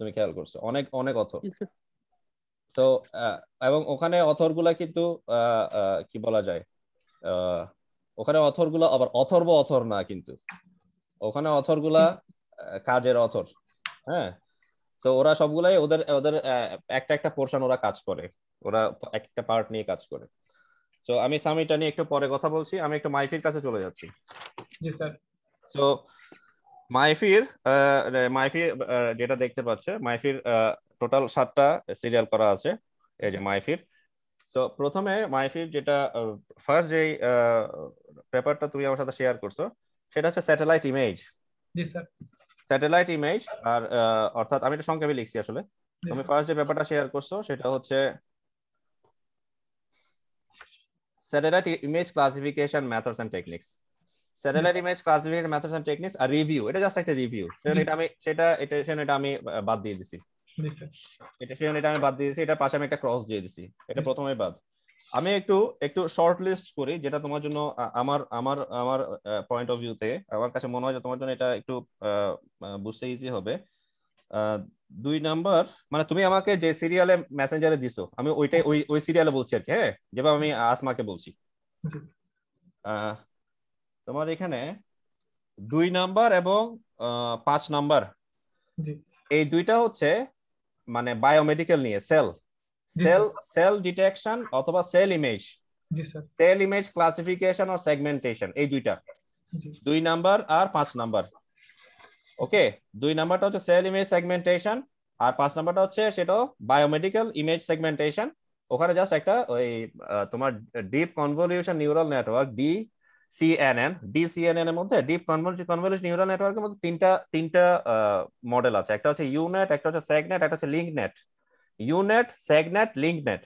তুমি খেয়াল করছো, অনেক অনেক অথর। তো এবং ওখানে অথর গুলা কিন্তু কি বলা যায়, ওখানে অথর গুলা আবার অথর্ব অথর না, কিন্তু ওখানে অথর গুলা কাজের অথর। হ্যাঁ, তো ওরা সবগুলাই ওদের ওদের একটা একটা পোরশন ওরা কাজ করে, ওরা একটা পার্ট নিয়ে কাজ করে। তো আমি সামিটা নিয়ে একটু পরে কথা বলছি, আমি একটু মাইফির কাছে চলে যাচ্ছি। জি স্যার। তো মাইফির যেটা দেখতে পাচ্ছে, মাইফির টোটাল 7টা সিরিয়াল করা আছে, এই যে মাইফির। সো প্রথমে মাইফির যেটা ফার্স্ট যে পেপারটা তুমি আমার সাথে শেয়ার করছো, সেটা হচ্ছে স্যাটেলাইট ইমেজ। জি স্যার। স্যাটেলাইট ইমেজ, আর অর্থাৎ আমি এটা সংক্ষেপে লিখছি আসলে। তুমি ফার্স্ট যে পেপারটা শেয়ার করছো সেটা হচ্ছে satellite image classification methods and techniques. Satellite image classification methods and techniques আর রিভিউ, এটা জাস্ট একটা রিভিউ। এটা আমি বাদ দিয়ে দিছি। এটা আমি বাদ দিয়ে দিছি, এটা পাশে আমি একটা ক্রস দিয়ে দিছি, এটা প্রথমে বাদ। আমি একটু শর্ট লিস্ট করি, যেটা তোমার জন্য আমার আমার আমার পয়েন্ট অফ ভিউতে আমার কাছে মনে হয় যে তোমার জন্য এটা একটু বুঝতে ইজি হবে। 2 নাম্বার, মানে তুমি আমাকে যে সিরিয়ালে মেসেঞ্জারে দিছো, আমি ওইটাই ওই সিরিয়ালে বলছি আর কি। হ্যাঁ, যেভাবে আমি আসমাকে বলছি। তোমার এখানে 2 নাম্বার এবং 5 নাম্বার, এই দুইটা হচ্ছে মানে বায়োমেডিক্যাল নিয়ে, সেল ডিটেকশন অথবা cell image, cell image classification আর সেগমেন্টেশন, এই দুইটা 2 নাম্বার আর 5 নাম্বার। ওকে, 2 নাম্বারটা হচ্ছে সেল ইমেজ সেগমেন্টেশন, আর 5 নাম্বারটা হচ্ছে সেটাও বায়োমেডিক্যাল ইমেজ সেগমেন্টেশন। ওখানে জাস্ট একটা ওই তোমার ডিপ কনভলিউশন নিউরাল নেটওয়ার্ক ডিসিএনএন এর মধ্যে, ডিপ কনভলিউশন নিউরাল নেটওয়ার্কের মধ্যে তিনটা মডেল আছে। একটা হচ্ছে ইউনেট, একটা হচ্ছে সেগনেট, একটা হচ্ছে লিঙ্কনেট। ইউনেট, সেগনেট, লিঙ্কনেট।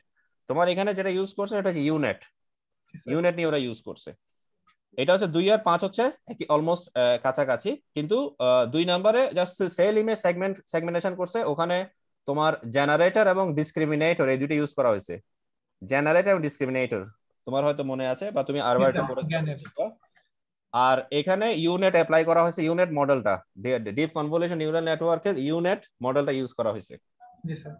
তোমার এখানে যেটা ইউজ করছে এটা হচ্ছে ইউনেট নিয়ে ওরা ইউজ করছে। এটা হচ্ছে 2 আর 5 হচ্ছে অলমোস্ট কাছাকাছি, কিন্তু 2 নম্বরে জাস্ট সেল ইমেজ সেগমেন্টেশন করছে। ওখানে তোমার জেনারেটর এবং ডিসক্রিমিনেটর এই দুটো ইউজ করা হয়েছে। জেনারেটর এবং ডিসক্রিমিনেটর তোমার হয়তো মনে আছে বা তুমি আরবারটা পড়েছো। আর এখানে ইউনেট অ্যাপ্লাই করা হয়েছে, ইউনেট মডেলটা, ডিপ কনভলিউশন নিউরাল নেটওয়ার্কের ইউনেট মডেলটা ইউজ করা হয়েছে। জি স্যার।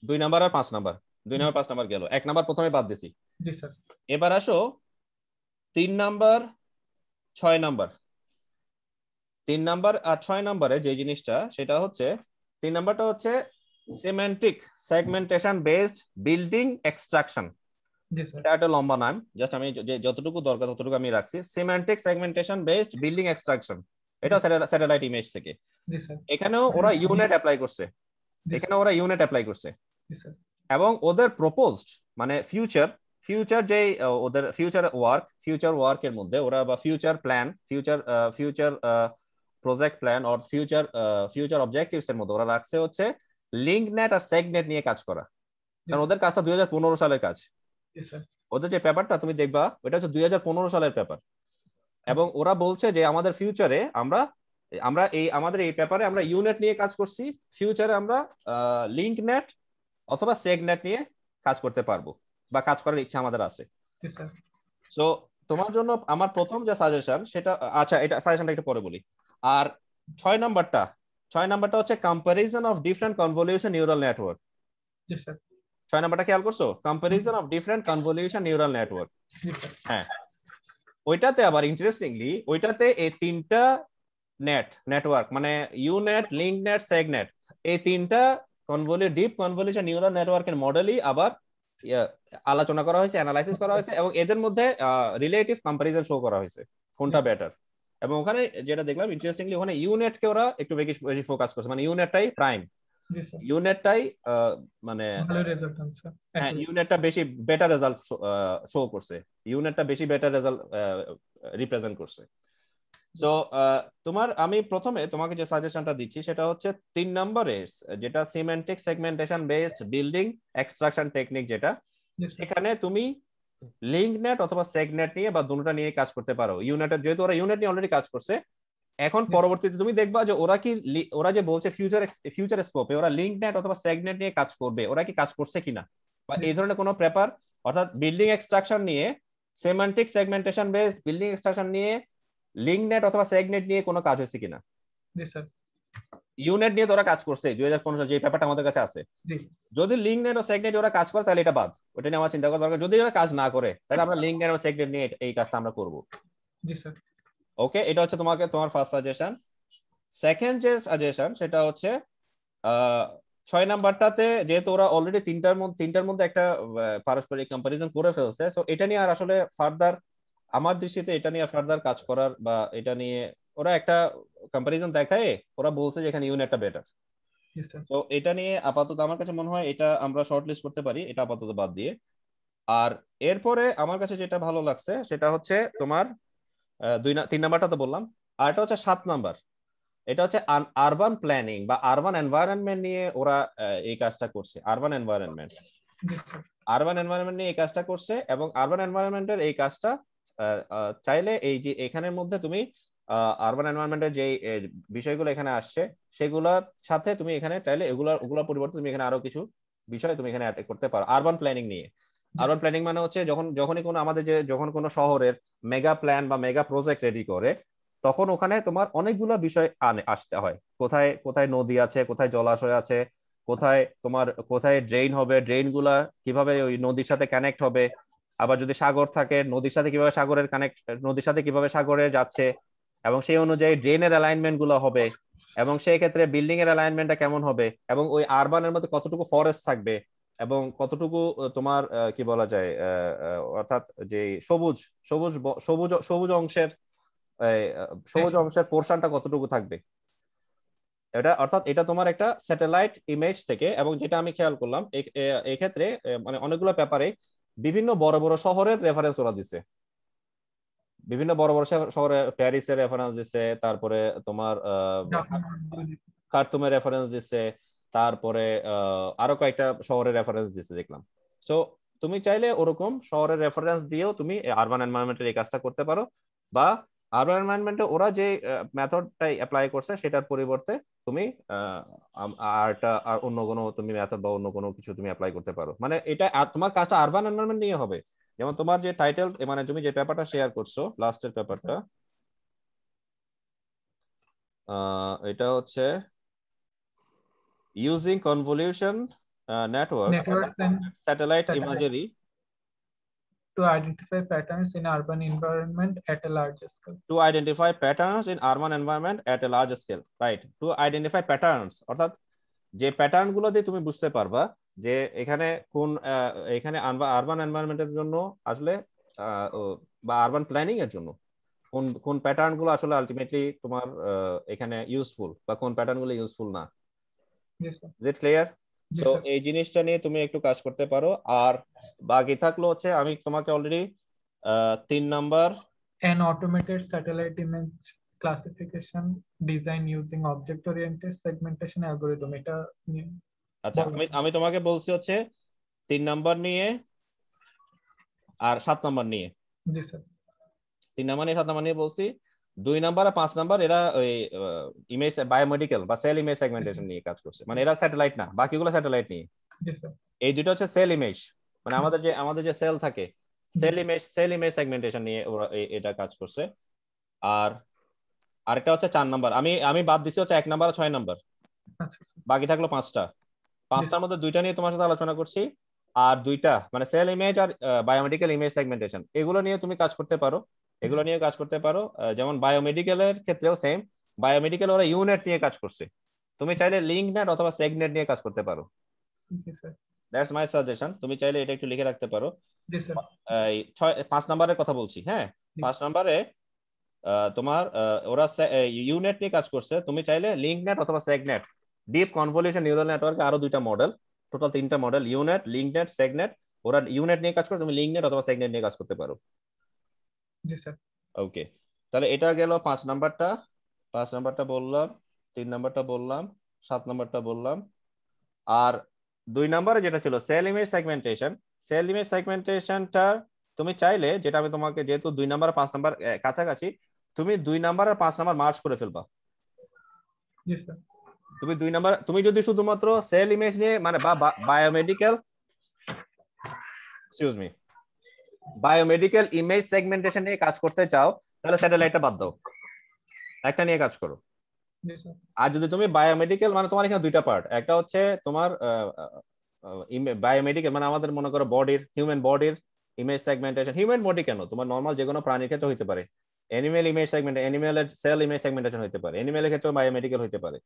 2 নাম্বার আর 5 নাম্বার, 2 নাম্বার 5 নাম্বার গেল, 1 নাম্বার প্রথমে বাদ দিছি। জি স্যার। এবার আসো 3 নাম্বার 6 নাম্বার। 3 নাম্বার আর 6 নাম্বারে যে জিনিসটা, সেটা হচ্ছে 3 নাম্বারটা হচ্ছে semantic segmentation based building extraction. এটা একটা লম্বা নাম, জাস্ট আমি যতটুকু দরকার ততটুকু আমি রাখছি। Semantic segmentation based building extraction, এটা স্যাটেলাইট ইমেজ থেকে। এখানেও ওরা ইউনিট অ্যাপ্লাই করছে, এবং ওদের প্রপোজড মানে ফিউচার যে ওদের ফিউচার ওয়ার্কের মধ্যে ওরা, বা future plan, future project plan or future objectives এর মধ্যে ওরা রাখছে হচ্ছে লিঙ্কনেট আর সেগনেট নিয়ে কাজ করা। কারণ ওদের কাজটা 2015 সালের কাজ। ওদের যে পেপারটা তুমি দেখবা ওটা হচ্ছে 2015 সালের পেপার, এবং ওরা বলছে যে আমাদের ফিউচারে আমাদের এই পেপারে আমরা ইউনেট নিয়ে কাজ করছি, ফিউচারে আমরা লিঙ্কনেট অথবা সেগনেট নিয়ে কাজ করতে পারবো বা কাজ করার ইচ্ছা আমাদের আছে। সো তোমার জন্য আমার প্রথম যে সাজেশন সেটা, আচ্ছা এটা সাজেশনটা একটু পরে বলি। আর 6 নাম্বারটা হচ্ছে comparison of different convolution neural network. 6 নাম্বারটা খেয়াল করছো? Comparison of different convolution neural network. হ্যাঁ, ওইটাতে আবার ইন্টারেস্টিংলি ওইটাতে এই 3টা নেটওয়ার্ক মানে ইউনেট, লিঙ্কনেট, সেগনেট, এই 3টা ডিপ কনভলিউশন নিউরাল নেটওয়ার্কের মডেলই আবার আলোচনা করা হয়েছে, অ্যানালাইসিস করা হয়েছে, এবং এদের মধ্যে রিলেটিভ কম্পারিজন শো করা হয়েছে কোনটা বেটার। এবং ওখানে যেটা দেখলাম ইন্টারেস্টিংলি, ওখানে ইউনেটকে ওরা একটু বেশি ফোকাস করছে, মানে ইউনেটটাই প্রাইম, ইউনেটটাই মানে হ্যাঁ ইউনেটটা বেশি বেটার রেজাল্ট শো করছে, ইউনেটটা বেশি বেটার রেজাল্ট রিপ্রেজেন্ট করছে। সো তোমার আমি প্রথমে তোমাকে যে সাজেশনটা দিচ্ছি সেটা হচ্ছে 3 নম্বরে যেটা semantic segmentation based building extraction technique, যেটা Yes, sir. এখানে তুমি লিঙ্ক নেট অথবা সেগনেট নিয়ে বা দুটোটা নিয়ে কাজ করতে পারো। ইউনিটের যেহেতু ওরা ইউনিট নিয়ে অলরেডি কাজ করছে, এখন পরবর্তীতে তুমি দেখবা যে ওরা যে বলছে ফিউচার স্কোপে ওরা লিঙ্ক নেট অথবা সেগনেট নিয়ে কাজ করবে, ওরা কি কাজ করছে কিনা বা এই ধরনের কোনো পেপার, অর্থাৎ বিল্ডিং এক্সট্রাকশন নিয়ে, semantic segmentation based building extraction নিয়ে, লিঙ্ক নেট অথবা সেগনেট নিয়ে কোনো কাজ হয়েছে কিনা। Yes, sir. ইউনিট নিয়ে তো ওরা কাজ করছে 2015 সালে, যে পেপারটা আমাদের কাছে আছে। জি। যদি লিঙ্ক নেট ও সেগনেট ওরা কাজ করে তাহলে এটা বাদ, ওটা নিয়ে আমার চিন্তা করা দরকার। যদি ওরা কাজ না করে তাহলে আমরা লিঙ্ক নেট ও সেগনেট নিয়ে এই কাজটা আমরা করব। জি স্যার। ওকে, এটা হচ্ছে তোমার ফার্স্ট সাজেশন। সেকেন্ড যে সাজেশন সেটা হচ্ছে 6 নাম্বারটাতে যেহেতু ওরা অলরেডি তিনটার মধ্যে একটা পারস্পরিক কম্পারিজন করে ফেলছে, সো এটা নিয়ে আর আসলে ফার্দার আমার দৃষ্টিতে এটা নিয়ে ফার্দার কাজ করার বা এটা নিয়ে ওরা একটা কম্পারিজন দেখায়, ওরা বলছে যে এখানে ইউনিটটা বেটার। তো এটা নিয়ে আপাতত আমার কাছে মনে হয় এটা আমরা শর্ট লিস্ট করতে পারি, এটা আপাতত বাদ দিয়ে। আর এরপরে আমার কাছে যেটা ভালো লাগছে সেটা হচ্ছে তোমার 3 নাম্বারটা তো বললাম, আর এটা হচ্ছে 7 নাম্বার। এটা হচ্ছে আরবান প্ল্যানিং বা আরবান এনভায়রনমেন্ট নিয়ে ওরা এই কাজটা করছে। আরবান এনভায়রনমেন্ট নিয়ে এই কাজটা করছে, এবং আরবান এনভায়রনমেন্টের এই কাজটা চাইলে এই যে এখানের মধ্যে তুমি আরবান এনভায়রনমেন্টের যে বিষয়গুলো এখানে আসছে সেগুলোর সাথে তুমি এখানে চাইলে ওগুলোর পরিবর্তে তুমি এখানে আরো কিছু বিষয় তুমি এখানে অ্যাড করতে পারো আরবান প্ল্যানিং নিয়ে। আরবান প্ল্যানিং মানে হচ্ছে যখনই কোনো যখন কোনো শহরের মেগা প্ল্যান বা মেগা প্রজেক্ট রেডি করে, তখন ওখানে তোমার অনেকগুলো বিষয় আসতে হয়। কোথায় কোথায় নদী আছে, কোথায় জলাশয় আছে, কোথায় ড্রেন হবে, ড্রেন গুলা কিভাবে ওই নদীর সাথে কানেক্ট হবে, আবার যদি সাগর থাকে নদীর সাথে কিভাবে সাগরে যাচ্ছে, এবং সেই অনুযায়ী ড্রেনের অ্যালাইনমেন্ট গুলো হবে, এবং সেই ক্ষেত্রে বিল্ডিং এর অ্যালাইনমেন্টটা কেমন হবে, এবং ওই আরবানের মধ্যে কতটুকু ফরেস্ট থাকবে, এবং কতটুকু তোমার কি বলা যায় অর্থাৎ যে সবুজ অংশের পোর্শনটা কতটুকু থাকবে। অর্থাৎ এটা তোমার একটা স্যাটেলাইট ইমেজ থেকে, এবং যেটা আমি খেয়াল করলাম এই ক্ষেত্রে মানে অনেকগুলো পেপারে বিভিন্ন বড় বড় শহরের রেফারেন্স ওরা দিছে। বিভিন্ন বড় বড় শহরে প্যারিসের রেফারেন্স দিছে, তারপরে তোমার খার্তুমের রেফারেন্স দিছে, তারপরে আরো কয়েকটা শহরের রেফারেন্স দিছে দেখলাম। সো তুমি চাইলে ওরকম শহরের রেফারেন্স দিয়েও তুমি আরবান এনভায়রনমেন্টের এই কাজটা করতে পারো, বা আরবান এনভায়রনমেন্টে ওরা যে মেথডটাই অ্যাপ্লাই করছে সেটার পরিবর্তে তুমি আর অন্য কোনো তুমি মেথড বা অন্য কোনো কিছু তুমি অ্যাপ্লাই করতে পারো। মানে এটা তোমার কাজটা আরবান এনভায়রনমেন্ট নিয়ে হবে। যেমন তোমার যে টাইটেল, মানে তুমি যে পেপারটা শেয়ার করছো লাস্টের পেপারটা, এটা হচ্ছে using convolution networks and satellite imagery to identify patterns in urban environment at a large scale. To identify patterns in urban environment at a large scale, right? To identify patterns অর্থাৎ যে pattern গুলো দিয়ে তুমি বুঝতে পারবা যে এখানে urban এনভায়রনমেন্টের জন্য আসলে বা আরবান প্ল্যানিং এর জন্য কোন প্যাটার্ন গুলো আসলে আলটিমেটলি তোমার এখানে ইউজফুল, বা কোন প্যাটার্ন গুলো ইউজফুল না। Yes, sir. Is it clear? So এই জিনিসটা নিয়ে তুমি একটু কাজ করতে পারো। আর বাকি থাকলো হচ্ছে আমি তোমাকে already 3 number an automated satellite image classification design using object oriented segmentation algorithm, এটা আচ্ছা আমি তোমাকে বলছি হচ্ছে 3 নাম্বার নিয়ে আর 7 নাম্বার নিয়ে। জি স্যার। 3 নাম্বার নিয়ে 7 নাম্বার নিয়ে বলছি। 2 নাম্বার আর 5 নাম্বার এরা ওই ইমেজ বায়োমেডিক্যাল বা সেল ইমেজ সেগমেন্টেশন নিয়ে কাজ করছে, মানে এরা স্যাটেলাইট না, বাকিগুলো স্যাটেলাইট নিয়ে। এই দুটো হচ্ছে সেল ইমেজ, মানে আমাদের যে সেল থাকে সেল ইমেজ সেগমেন্টেশন নিয়ে ওরা এটা কাজ করছে। আর আরেকটা হচ্ছে 4 নাম্বার, আমি বাদ দিছি হচ্ছে 1 নাম্বার আর 6 নাম্বার, বাকি থাকলো 5টার মধ্যে 2টা নিয়ে তোমার সাথে আলোচনা করছি, আর 2টা মানে সেল ইমেজ আর বায়োমেডিক্যাল ইমেজ সেগমেন্টেশন, এগুলো নিয়ে তুমি কাজ করতে পারো। যেমন বায়োমেডিক্যালের ক্ষেত্রেও সেম, বায়োমেডিক্যাল ওরা ইউনিট নিয়ে কাজ করছে, তুমি চাইলে লিঙ্ক নেট অথবা সেগনেট নিয়ে কাজ করতে পারো। দ্যাটস মাই সাজেশন, তুমি চাইলে এটা একটু লিখে রাখতে পারো। 5 নাম্বারের কথা বলছি, হ্যাঁ 5 নাম্বারে তোমার ওরা ইউনিট নিয়ে কাজ করছে, তুমি চাইলে লিঙ্ক নেট অথবা সেগনেট, ডিপ কনভলিউশন নিউরাল নেটওয়ার্কে আরো 2টা মডেল, টোটাল 3টা মডেল, ইউনিট, লিঙ্ক নেট, সেগনেট। ওরা ইউনিট নিয়ে কাজ করে, তুমি লিঙ্ক নেট অথবা সেগনেট নিয়ে কাজ করতে পারো। জি স্যার। ওকে, তাহলে এটা গেল 5 নাম্বারটা, 5 নাম্বারটা বললাম, 3 নাম্বারটা বললাম, 7 নাম্বারটা বললাম। আর 2 নাম্বারে যেটা ছিল cell image segmentation, cell image সেগমেন্টেশনটা তুমি চাইলে, যেটা আমি তোমাকে, যেহেতু 2 নাম্বার 5 নাম্বার কাছাকাছি, তুমি 2 নাম্বার আর 5 নাম্বার মার্জ করে ফেলবা। জি স্যার। তুমি 2 নাম্বার, তুমি যদি শুধুমাত্র সেল ইমেজ নিয়ে মানে বা biomedical, excuse me, biomedical image segmentation নিয়ে কাজ করতে চাও, তাহলে স্যাটেলাইটটা বাদ দাও, একটা নিয়ে কাজ করো। জি স্যার। আর যদি তুমি বায়োমেডিক্যাল, মানে তোমার এখানে দুইটা পার্ট, একটা হচ্ছে তোমার বায়োমেডিক্যাল মানে আমাদের মনে করো বডির, হিউম্যান বডির ইমেজ সেগমেন্টেশন, হিউম্যান বডি কেন, তোমার নর্মাল যে কোনো প্রাণীর ক্ষেত্রে হতে পারে, অ্যানিমেল ইমেজ সেগমেন্ট, অ্যানিমেলের সেল ইমেজ সেগমেন্টেশন হতে পারে, অ্যানিমেলের ক্ষেত্রে বায়োমেডিক্যাল হতে পারে,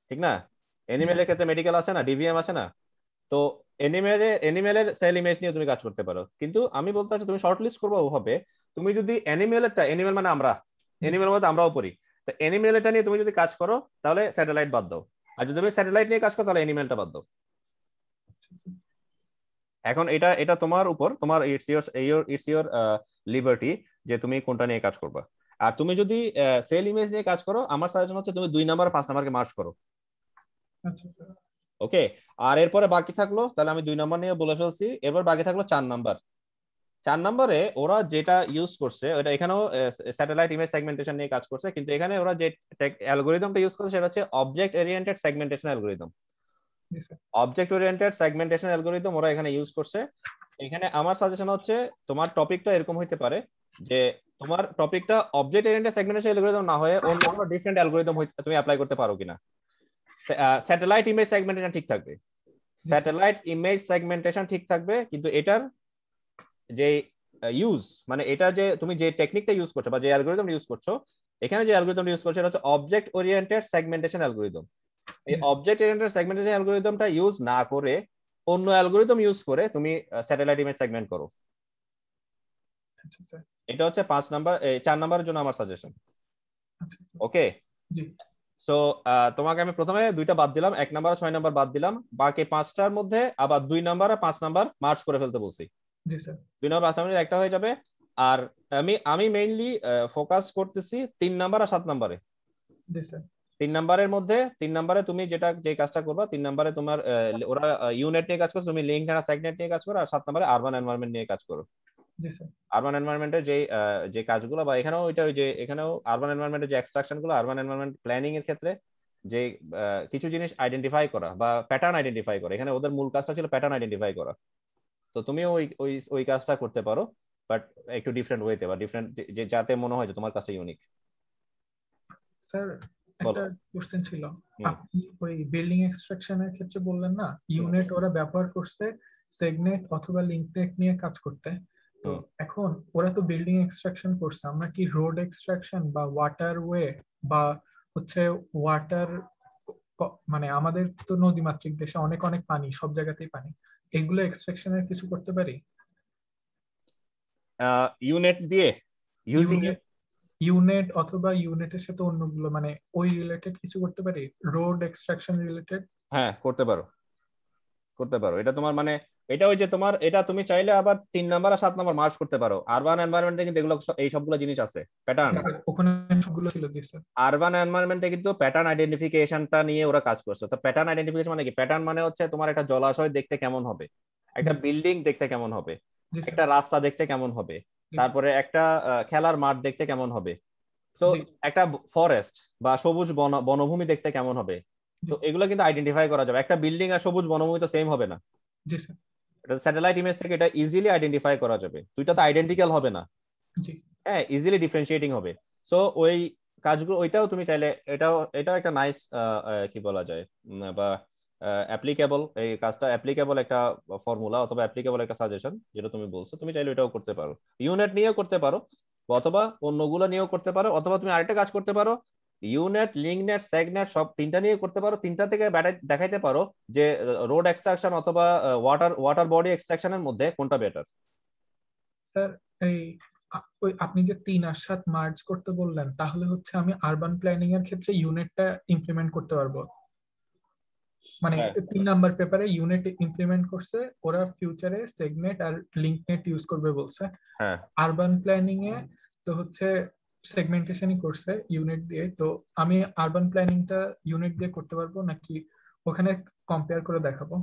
ঠিক না? অ্যানিমেলের ক্ষেত্রে মেডিকেল আছে না, ডিভিএম আছে না, তো অ্যানিমেলের সেল ইমেজ নিয়ে তুমি কাজ করতে পারো। কিন্তু আমি বলতে চাচ্ছি তুমি শর্ট লিস্ট করবো ওভাবে, তুমি যদি অ্যানিমেলেরটা, অ্যানিমেল মানে আমরা, অ্যানিমেল মধ্যে আমরাও পড়ি, তো অ্যানিমেলটা নিয়ে তুমি যদি কাজ করো তাহলে স্যাটেলাইট বাদ দাও, আর যদি তুমি স্যাটেলাইট নিয়ে কাজ করো তাহলে অ্যানিমেলটা বাদ দাও। এখন এটা এটা তোমার উপর, তোমার ইটস ইওর লিবার্টি যে তুমি কোনটা নিয়ে কাজ করবা। আর তুমি যদি সেল ইমেজ নিয়ে কাজ করো, আমার সাজেশন হচ্ছে তুমি 2 নাম্বার 5 নাম্বারকে মার্জ করো। আচ্ছা স্যার। ওকে, আর এরপরে বাকি থাকলো, তাহলে আমি 2 নাম্বার নিয়ে বলে ফেলছি, এরপর বাকি থাকলো 4 নাম্বার। 4 নম্বরে ওরা যেটা ইউজ করছে, ওটা এখানেও স্যাটেলাইট ইমেজ সেগমেন্টেশন নিয়ে কাজ করছে, কিন্তু এখানে ওরা যে অ্যালগোরিদমটা ইউজ করছে সেটা হচ্ছে অবজেক্ট ওরিয়েন্টেড সেগমেন্টেশন অ্যালগোরিদম। জি sir. Object oriented segmentation algorithm ওরা এখানে ইউজ করছে। এখানে আমার সাজেশন হচ্ছে তোমার টপিকটা এরকম হইতে পারে যে তোমার টপিকটা অবজেক্ট ওরিয়েন্টেড সেগমেন্টেশন অ্যালগোরিদম না হয়ে অন্য কোনো ডিফারেন্ট অ্যালগোরিদম তুমি অ্যাপ্লাই করতে পারো কিনা। স্যাটেলাইট ইমেজ সেগমেন্টেশন ঠিক থাকবে, স্যাটেলাইট ইমেজ সেগমেন্টেশন ঠিক থাকবে, কিন্তু এটার যে ইউজ, মানে এটা যে তুমি যে টেকনিকটা ইউজ করছো বা যে অ্যালগোরিদম ইউজ করছো, এখানে যে অ্যালগোরিদম ইউজ করছো এটা হচ্ছে অবজেক্ট ওরিয়েন্টেড সেগমেন্টেশন অ্যালগোরিদম। এই অবজেক্ট ওরিয়েন্টেড সেগমেন্টেশন অ্যালগোরিদমটা ইউজ না করে অন্য অ্যালগোরিদম ইউজ করে তুমি স্যাটেলাইট ইমেজ সেগমেন্ট করো। আচ্ছা স্যার। এটা হচ্ছে 5 নাম্বার, 4 নাম্বারের জন্য আমার সাজেশন। আচ্ছা ওকে, জি। সো তোমাকে আমি প্রথমে 2টা বাদ দিলাম, 1 নাম্বার আর 6 নাম্বার বাদ দিলাম, বাকি 5টার মধ্যে আবার 2 নাম্বার আর 5 নাম্বার মার্জ করে ফেলতে বলছি। জি স্যার। 2 নাম্বার 5 নাম্বার একটা হয়ে যাবে। আর আমি মেইনলি ফোকাস করতেছি 3 নাম্বার আর 7 নাম্বারে। জি স্যার। 3 নাম্বারের মধ্যে 3 নাম্বারে তুমি যে কাজটা করবা, 3 নাম্বারে তোমার ওরা ইউনেট নিয়ে কাজ করছে, তুমি লিঙ্ক আর সেগনেট নিয়ে কাজ করো, আর 7 নাম্বারে আরবান এনভায়রনমেন্ট নিয়ে কাজ করো। জি স্যার। আরবান এনভায়রনমেন্টের যে কাজগুলো, বা এখানেও এখানেও আরবান এনভায়রনমেন্টের যে এক্সট্রাকশন গুলো, আরবান এনভায়রনমেন্ট প্ল্যানিং এর ক্ষেত্রে যে কিছু জিনিস আইডেন্টিফাই করা বা প্যাটার্ন আইডেন্টিফাই করা, এখানে ওদের মূল কাজটা ছিল প্যাটার্ন আইডেন্টিফাই করা। তো তুমিও ওই কাজটা করতে পারো, বাট একটু ডিফারেন্ট ওয়েতে, বা ডিফারেন্ট যাতে মনে হয় যে তোমার কাজটা ইউনিক। স্যার একটা কোশ্চেন ছিল, আপনি ওই বিল্ডিং এক্সট্রাকশনের ক্ষেত্রে বললেন না ইউনিট ওরা ব্যবহার করছে সেগনেট অথবা লিঙ্কনেট নিয়ে কাজ করতে, তো এখন ওরা তো বিল্ডিং এক্সট্রাকশন করছে, আমরা কি রোড এক্সট্রাকশন বা ওয়াটারওয়ে বা হচ্ছে ওয়াটার, মানে আমাদের তো নদীমাতৃক দেশে অনেক অনেক পানি, সব জায়গাতেই পানি, এগুলো এক্সট্রাকশনের কিছু করতে পারি ইউনিট দিয়ে, ইউজিং ইউনিট অথবা ইউনিটের সাথে অন্যগুলো, মানে ওই রিলেটেড কিছু করতে পারি, রোড এক্সট্রাকশন রিলেটেড? হ্যাঁ করতে পারো, করতে পারো। এটা তোমার মানে এটা ওই যে তোমার এটা তুমি চাইলে আবার 3 নাম্বার আর 7 নাম্বার মার্জ করতে পারো। আরবান এনভায়রনমেন্টে কিন্তু এগুলো এই সবগুলো জিনিস আছে, প্যাটার্ন। ওখানে সবগুলো ছিল জি স্যার। আরবান এনভায়রনমেন্টে কিন্তু প্যাটার্ন আইডেন্টিফিকেশনটা নিয়ে ওরা কাজ করছে। তো প্যাটার্ন আইডেন্টিফিকেশন মানে কি? প্যাটার্ন মানে হচ্ছে তোমার একটা জলাশয় দেখতে কেমন হবে, একটা বিল্ডিং দেখতে কেমন হবে, একটা রাস্তা দেখতে কেমন হবে, তারপরে একটা খেলার মাঠ দেখতে কেমন হবে, সো একটা ফরেস্ট বা সবুজ বনভূমি দেখতে কেমন হবে। তো এগুলো কিন্তু আইডেন্টিফাই করা যাবে। একটা বিল্ডিং আর সবুজ বনভূমি তো সেম হবে না। জি স্যার। এটা স্যাটেলাইট ইমেজ থেকে এটা ইজিলি আইডেন্টিফাই করা যাবে। দুইটা তো আইডেন্টিক্যাল হবে না, জি হ্যাঁ, ইজিলি ডিফারেন্সিয়েটিং হবে। সো ওই কাজগুলো ওইটাও তুমি চাইলে, এটাও একটা নাইস কি বলা যায় বা অ্যাপ্লিকেবল, এই কাজটা অ্যাপ্লিকেবল একটা ফর্মুলা অথবা অ্যাপ্লিকেবল একটা সাজেশন যেটা তুমি বলছো, তুমি চাইলে এটাও করতে পারো। ইউনিট নিয়েও করতে পারো, অথবা অন্যগুলো নিয়েও করতে পারো, অথবা তুমি আরেকটা কাজ করতে পারো, ইউনেট, লিঙ্কনেট, সেগনেট সব 3টা নিয়ে করতে পারো। 3টা থেকে দেখাইতে পারো যে রোড এক্সট্রাকশন অথবা ওয়াটার বডি এক্সট্রাকশনের মধ্যে কোনটা বেটার। স্যার এই ওই আপনি যে 3 আর 7 মার্জ করতে বললেন, তাহলে হচ্ছে আমি আরবান প্ল্যানিং এর ক্ষেত্রে ইউনিটটা ইমপ্লিমেন্ট করতে পারবো, মানে 3 নাম্বার পেপারে ইউনিট ইমপ্লিমেন্ট করছে, ওরা ফিউচারে সেগনেট আর লিঙ্কনেট ইউজ করবে বলছে। হ্যাঁ, আরবান প্ল্যানিং এ তো হচ্ছে সেগমেন্টেশনই করছে ইউনিট দিয়ে, তো আমি আরবান প্ল্যানিংটা ইউনিট দিয়ে করতে পারবো নাকি ওখানে কম্পেয়ার করে দেখাবো?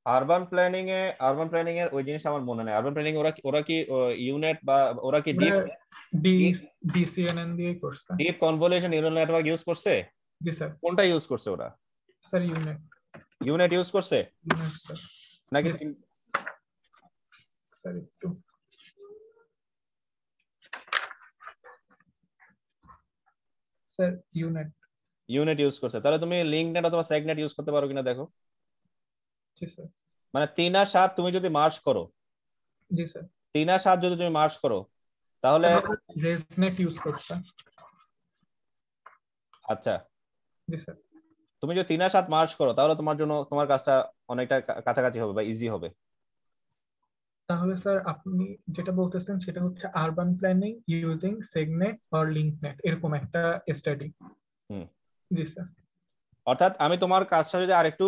আরবান প্ল্যানিং এর ওই জিনিসটা আমার মনে নেই। আরবান প্ল্যানিং ওরা ওরা কি ইউনিট বা ওরা কি ডিসিএনএন দিয়ে করছে। Deep convolution neural network use করছে? জি স্যার। কোনটা ইউজ করছে ওরা? Sir unit. ইউনিট ইউজ করছে ইউনিট স্যার। নাকি? স্যার একটু স্যার ইউনিট ইউজ করছে। তাহলে তুমি লিঙ্কনেট অথবা সেগনেট ইউজ করতে পারো কিনা দেখো। জি স্যার। মানে 3 আর 7 তুমি যদি মার্জ করো, জি স্যার। 3 আর 7 যদি তুমি মার্জ করো তাহলে রেজনেট ইউজ করছে। আচ্ছা, জি স্যার। তুমি যদি 3 আর 7 মার্জ করো তাহলে তোমার জন্য তোমার কাজটা অনেকটা কাছাকাছি হবে বা ইজি হবে। তাহলে স্যার আপনি যেটা বলতেছেন সেটা হচ্ছে আরবান প্ল্যানিং ইউজিং সেগনেট অর লিঙ্কনেট, এরকম একটা স্টাডি। জি স্যার। অর্থাৎ আমি তোমার কাজটা যদি আরেকটু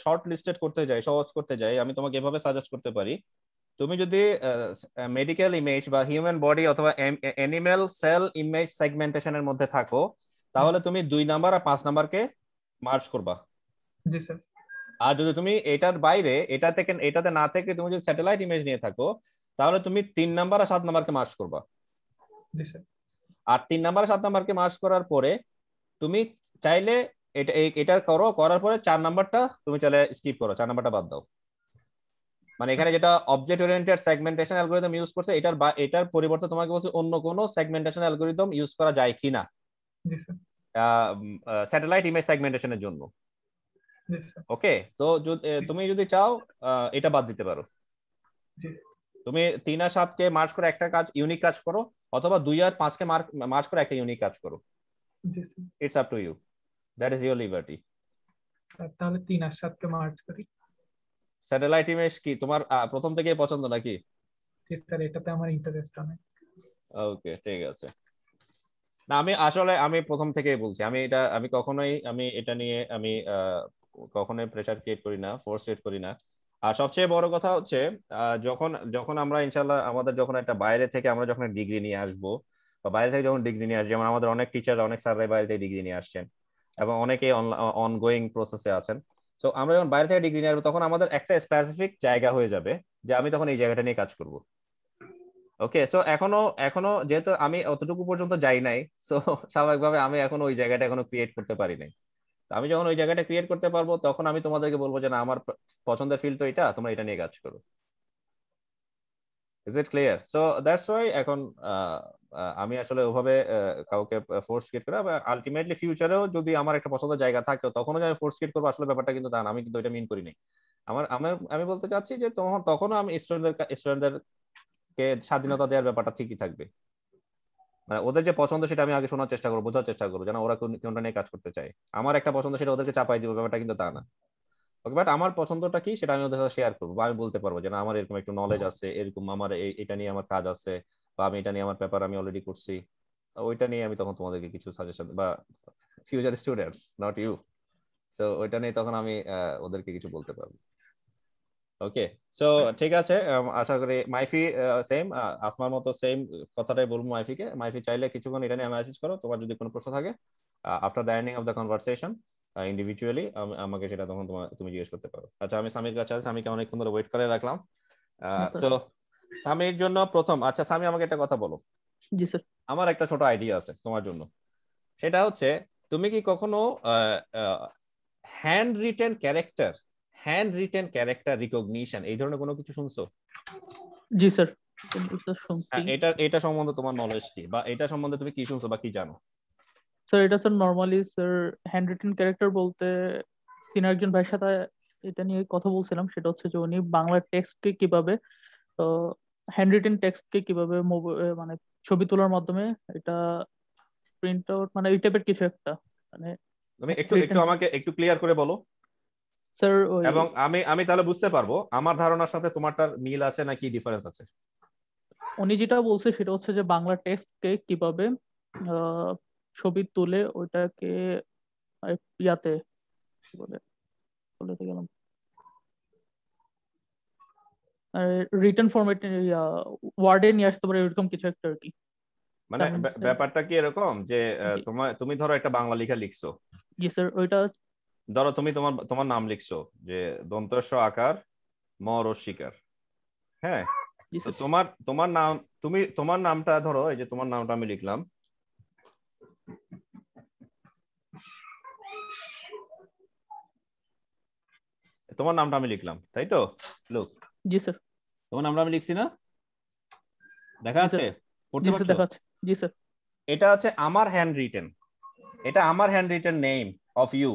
শর্ট লিস্টেড করতে যাই, সহজ করতে যাই, আমি তোমাকে এভাবে সাজেস্ট করতে পারি। তুমি যদি মেডিকেল ইমেজ বা হিউম্যান বডি অথবা অ্যানিমেল সেল ইমেজ সেগমেন্টেশনের মধ্যে থাকো, তাহলে তুমি 2 নাম্বার আর 5 নাম্বারকে মার্জ করবা। জি স্যার। আর যদি তুমি এটার বাইরে এটাতে না থেকে তুমি যদি স্যাটেলাইট ইমেজ নিয়ে থাকো তাহলে তুমি 3 নাম্বার আর 7 নাম্বারকে মার্জ করবা। জি স্যার। আর 3 নাম্বার আর 7 নাম্বারকে মার্জ করার পরে তুমি চাইলে এটা করার পরে 4 নাম্বারটা তুমি চাইলে স্কিপ করো, 4 নাম্বারটা বাদ দাও। মানে এখানে যেটা object oriented segmentation algorithm use করছে এটার পরিবর্তে তোমাকে বলছে অন্য কোনো সেগমেন্টেশন অ্যালগরিদম ইউজ করা যায় কিনা জি স্যার। স্যাটেলাইট ইমেজ সেগমেন্টেশনের জন্য। জি স্যার। ওকে, তো তুমি যদি চাও এটা বাদ দিতে পারো। জি। তুমি 3 আর 7 কে মার্জ করে একটা কাজ ইউনিক কাজ করো, অথবা 2 আর 5 কে মার্জ করে একটা ইউনিক কাজ করো। জি sir. It's up to you, that is your liberty. তাহলে 3 আর 7 কে মার্জ করি। স্যাটেলাইট ইমেজ কি তোমার প্রথম থেকেই পছন্দ নাকি? জি স্যার, এটাতে আমার ইন্টারেস্ট অনেক। ওকে, ঠিক আছে। না, আমি প্রথম থেকেই বলছি, আমি কখনোই এটা নিয়ে কখনোই প্রেসার ক্রিয়েট করি না, ফোর্স ক্রিয়েট করি না। আর সবচেয়ে বড় কথা হচ্ছে যখন যখন আমরা ইনশাল্লাহ আমাদের যখন একটা বাইরে থেকে আমরা যখন ডিগ্রি নিয়ে আসবো, বা বাইরে থেকে যখন ডিগ্রি নিয়ে আসছি, যেমন আমাদের অনেক টিচার অনেক স্যাররাই বাইরে থেকে ডিগ্রি নিয়ে আসছেন এবং অনেকেই অনগোয়িং প্রসেসে আছেন। তো আমরা যখন বাইরে থেকে ডিগ্রি নিয়ে আসবো তখন আমাদের একটা স্পেসিফিক জায়গা হয়ে যাবে যে আমি তখন এই জায়গাটা নিয়ে কাজ করব। ওকে, সো এখনো এখনো যেহেতু আমি অতটুকু পর্যন্ত যাই নাই, সো স্বাভাবিকভাবে আমি এখনো ওই জায়গাটা এখনো ক্রিয়েট করতে পারি নাই। তো আমি যখন ওই জায়গাটা ক্রিয়েট করতে পারবো তখন আমি তোমাদেরকে বলবো যে না, আমার পছন্দের ফিল্ড তো এটা, তোমরা এটা নিয়ে কাজ করো। Is it clear? So that's why এখন আমি আসলে ওভাবে কাউকে ফোর্স ক্রিয়েট করা, বা আলটিমেটলি ফিউচারেও যদি আমার একটা পছন্দের জায়গা থাকে তখনও যে আমি ফোর্স ক্রিয়েট করবো, আসলে ব্যাপারটা কিন্তু তা না, আমি কিন্তু এটা মিন করি নাই। আমার আমার আমি বলতে চাচ্ছি যে তখনও আমি স্টুডেন্টদের কে স্বাধীনতা দেওয়ার ব্যাপারটা ঠিকই থাকবে। মানে ওদের যে পছন্দ সেটা আমি আগে শোনার চেষ্টা করবো, বোঝার চেষ্টা করবো যেন ওরা কোনটা নিয়ে কাজ করতে চায়। আমার একটা পছন্দ সেটা ওদেরকে চাপাই দিব, ব্যাপারটা কিন্তু তা না। ওকে, বাট আমার পছন্দটা কি সেটা আমি ওদের সাথে শেয়ার করবো, বা আমি বলতে পারবো যে না, আমার এরকম একটু নলেজ আছে, এরকম আমার এটা নিয়ে আমার কাজ আছে, বা আমি এটা নিয়ে আমার পেপার আমি অলরেডি করছি, ওইটা নিয়ে আমি তখন তোমাদেরকে কিছু সাজেশন, বা future students not you, so ওইটা নিয়ে তখন আমি ওদেরকে কিছু বলতে পারবো। ওকে, সো ঠিক আছে, আশা করি মাইফি সেম আসমার মতো সেম কথাটাই বলবো মাইফিকে। মাইফি চাইলে কিছুক্ষণ এটা নিয়ে অ্যানালাইসিস করো, তোমার যদি কোনো প্রশ্ন থাকে after the ending of the conversation individually আমাকে সেটা তখন তুমি জিজ্ঞেস করতে পারো। আচ্ছা, আমি সামির কাছে আছি, সামিকে অনেকক্ষণ ধরে ওয়েট করে রাখলাম। সো সামির জন্য প্রথম, আচ্ছা সামি আমাকে একটা কথা বলো। জি স্যার। আমার একটা ছোট আইডিয়া আছে তোমার জন্য, সেটা হচ্ছে তুমি কি কখনো হ্যান্ড রিটেন ক্যারেক্টার রিকগনিশন এই ধরনের কোনো কিছু শুনছো? জি স্যার, শুনছি। এটা সম্বন্ধে তোমার নলেজ কি, বা এটা সম্বন্ধে তুমি কি শুনছো বা কি জানো? স্যার এটা sir normally sir hand written character বলতে একজন ভাইয়ের সাথে এটা নিয়ে কথা বলছিলাম, সেটা হচ্ছে যে উনি বাংলা টেক্সটকে কিভাবে হ্যান্ড রিটেন টেক্সটকে কিভাবে মানে ছবি তোলার মাধ্যমে এটা প্রিন্ট আউট, মানে এই টাইপের কিছু একটা, মানে তুমি একটু আমাকে একটু ক্লিয়ার করে বলো স্যার। ওই এবং আমি তাহলে বুঝতে পারবো আমার ধারণার সাথে তোমারটার মিল আছে নাকি ডিফারেন্স আছে। উনি যেটা বলছে সেটা হচ্ছে যে বাংলা টেক্সটকে কিভাবে আহ, ছবি তুলে ওইটাকে ইয়াতে কি বলে, বলতে গেলাম রিটেন ফরম্যাটে ওয়ার্ডে নিয়ে আসতে পারে এরকম কিছু একটা আর কি। মানে ব্যাপারটা কি এরকম যে জি তুমি ধরো একটা বাংলা লেখা লিখছো, জি স্যার, ওইটা ধরো তুমি তোমার তোমার নাম লিখছো যে দন্তস্ব আকার ম রস্বীকার, হ্যাঁ, জি তো স্যার। তোমার তোমার নাম, তুমি তোমার নামটা ধরো, এই যে তোমার নামটা আমি লিখলাম, তোমার নামটা আমি লিখলাম, তাই তো? লোক, জি স্যার। তোমার নামটা আমি লিখছি না, দেখা জি যাচ্ছে, স্যার। পড়তে জি স্যার পারছো? দেখাচ্ছে। জি স্যার। এটা হচ্ছে আমার হ্যান্ড রিটেন, এটা আমার hand written name of you,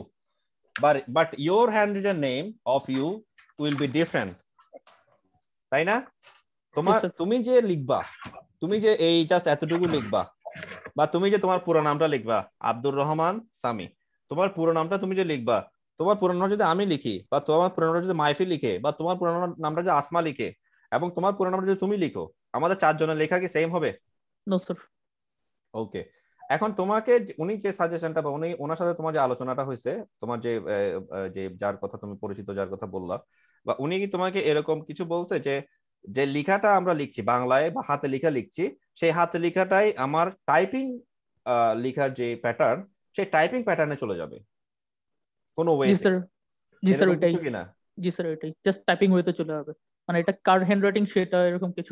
but your hand written name of you will be different, তাই না? জি স্যার। তুমি যে লিখবা, তুমি যে এই জাস্ট এতটুকু লিখবা, বা তুমি যে তোমার পুরো নামটা লিখবা আব্দুর রহমান সামি, তোমার পুরো নামটা তুমি যে লিখবা, তোমার পুরো নাম যদি আমি লিখি, বা তোমার পুরো নামটা যদি মাইফি লিখে, বা তোমার পুরো নামটা যদি আসমা লিখে, এবং তোমার পুরো নামটা যদি তুমি লিখো, আমাদের চারজনের লেখা কি সেম হবে? No sir. ওকে, এখন তোমাকে উনি যে সাজেশনটা, বা উনি ওনার সাথে তোমার যে আলোচনাটা হয়েছে, তোমার যে যে যার কথা তুমি পরিচিত, যার কথা বললা, বা উনি কি তোমাকে এরকম কিছু বলছে যে যে লেখাটা আমরা লিখছি বাংলায় বা হাতে লেখা লিখছি, সেই হাতে লেখাটাই আমার টাইপিং লেখার যে প্যাটার্ন, সেই টাইপিং প্যাটার্নে চলে যাবে কোনো জি ওয়েতে, স্যার। জি স্যার এরকম ওইটাই। কিছু কিনা? জি স্যার ওইটাই, জাস্ট টাইপিং ওয়েতে চলে যাবে। মানে এটা কার হ্যান্ড রাইটিং সেটা এরকম কিছু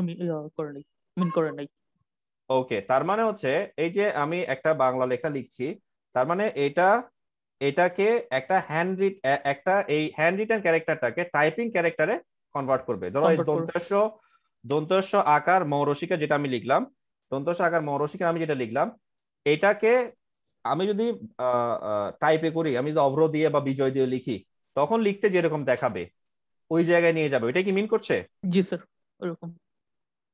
করে নাই, মিন করে নাই। ওকে, তার মানে হচ্ছে এই যে আমি একটা বাংলা লেখা লিখছি, তার মানে এটাকে একটা একটা এই হ্যান্ড রিটেন ক্যারেক্টারটাকে টাইপিং ক্যারেক্টারে কনভার্ট করবে। ধরো এই কনভার্ট করবে। দন্তস্ব আকার মৌরসিকা যেটা আমি লিখলাম, দন্তস্ব আকার মৌরসিকা আমি যেটা লিখলাম, এটাকে আমি যদি টাইপে করি, আমি যদি অভ্র দিয়ে বা বিজয় দিয়ে লিখি, তখন লিখতে যেরকম দেখাবে ওই জায়গায় নিয়ে যাবে। এটা কি মিন করছে? জি স্যার ওরকম।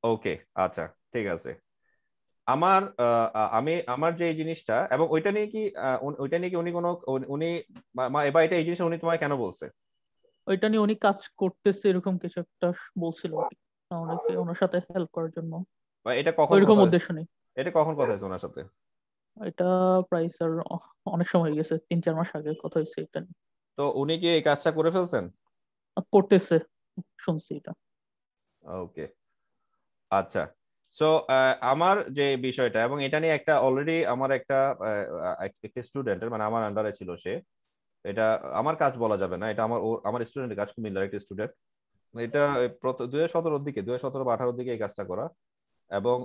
ওকে, আচ্ছা, ঠিক আছে। আমার আমি আমার যে এই জিনিসটা, এবং ওইটা নিয়ে কি ওইটা নিয়ে কি উনি কোনো উনি এবার এটা এই জিনিসটা উনি তোমায় কেন বলছে? ওইটা নিয়ে উনি কাজ করতেছে এরকম কিছু একটা বলছিল আর কি, ওনাকে ওনার সাথে হেল্প করার জন্য। বা এটা কখন ওইরকম কথা হয়েছে? উদ্দেশ্য নেই। এটা কখন কথা হয়েছে ওনার সাথে? এটা প্রায় স্যার অনেক সময় গেছে, 3-4 মাস আগে কথা হয়েছে এটা নিয়ে। তো উনি কি এই কাজটা করে ফেলছেন? করতেছে, শুনছি এটা। ওকে, আচ্ছা। সো আমার যে বিষয়টা, এবং এটা নিয়ে একটা অলরেডি আমার একটা স্টুডেন্টের, মানে আমার আন্ডারে ছিল সে, এটা আমার কাজ বলা যাবে না, এটা আমার স্টুডেন্টের কাজ, কুমিল্লার একটা স্টুডেন্ট। এটা 2017 দিকে, 2017 বা 2018 দিকে এই কাজটা করা। এবং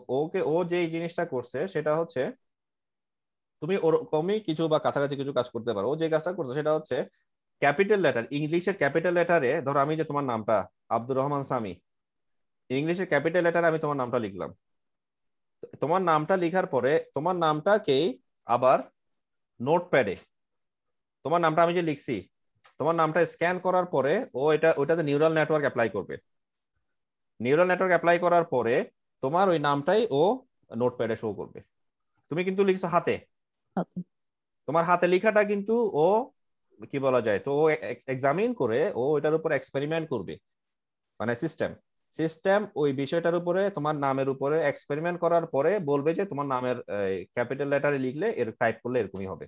ও যে এই জিনিসটা করছে সেটা হচ্ছে, তুমি ওরকমই কিছু বা কাছাকাছি কিছু কাজ করতে পারো। ও যে কাজটা করছে সেটা হচ্ছে ক্যাপিটাল লেটার, ইংলিশের ক্যাপিটাল লেটারে, ধরো আমি যে তোমার নামটা আব্দুর রহমান সামি, ইংলিশের ক্যাপিটাল লেটারে আমি তোমার নামটা লিখলাম। তোমার নামটা লিখার পরে তোমার নামটাকেই আবার নোটপ্যাডে, তোমার নামটা আমি যে লিখছি, তোমার নামটা স্ক্যান করার পরে ওইটাতে নিউরাল নেটওয়ার্ক অ্যাপ্লাই করবে। নিউরাল নেটওয়ার্ক অ্যাপ্লাই করার পরে তোমার ওই নামটাই ও নোটপ্যাডে শো করবে। তুমি কিন্তু লিখছো হাতে, আচ্ছা। তোমার হাতে লেখাটা কিন্তু ও কি বলা যায়, তো ও এক্সামিন করে ও এটার উপর এক্সপেরিমেন্ট করবে, মানে সিস্টেম সিস্টেম ওই বিষয়টার উপরে, তোমার নামের উপরে এক্সপেরিমেন্ট করার পরে বলবে যে তোমার নামের ক্যাপিটাল লেটারে লিখলে এর টাইপ করলে এরকমই হবে।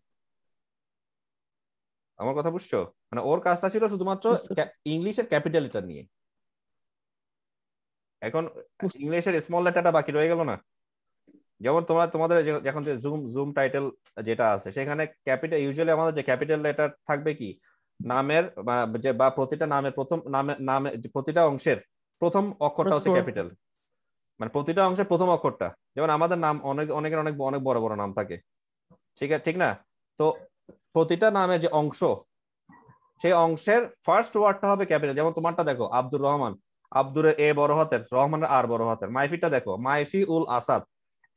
আমার কথা বুঝছো? মানে ওর কাজটা ছিল শুধুমাত্র Yes, sir. ইংলিশের ক্যাপিটাল লেটার নিয়ে। এখন বুঝ- ইংলিশের স্মল লেটারটা বাকি রয়ে গেল না। যেমন তোমাদের এখন যে জুম জুম টাইটেল যেটা আছে, সেখানে ক্যাপিটাল, ইউজুয়ালি আমাদের যে ক্যাপিটাল লেটার থাকবে কি নামের, বা প্রতিটা নামের প্রথম নামে প্রতিটা অংশের প্রথম অক্ষরটা হচ্ছে ক্যাপিটাল, মানে প্রতিটা অংশের প্রথম অক্ষরটা। যেমন আমাদের নাম অনেকের অনেক অনেক বড় বড় নাম থাকে, ঠিক আছে, ঠিক না? তো প্রতিটা নামের যে অংশ, সেই অংশের ফার্স্ট ওয়ার্ডটা হবে ক্যাপিটাল। যেমন তোমারটা দেখো আব্দুর রহমান, আব্দুরের এ বড় হাতের, রহমানের আর বড় হাতের। মাইফিটা দেখো মাইফি উল আসাদ,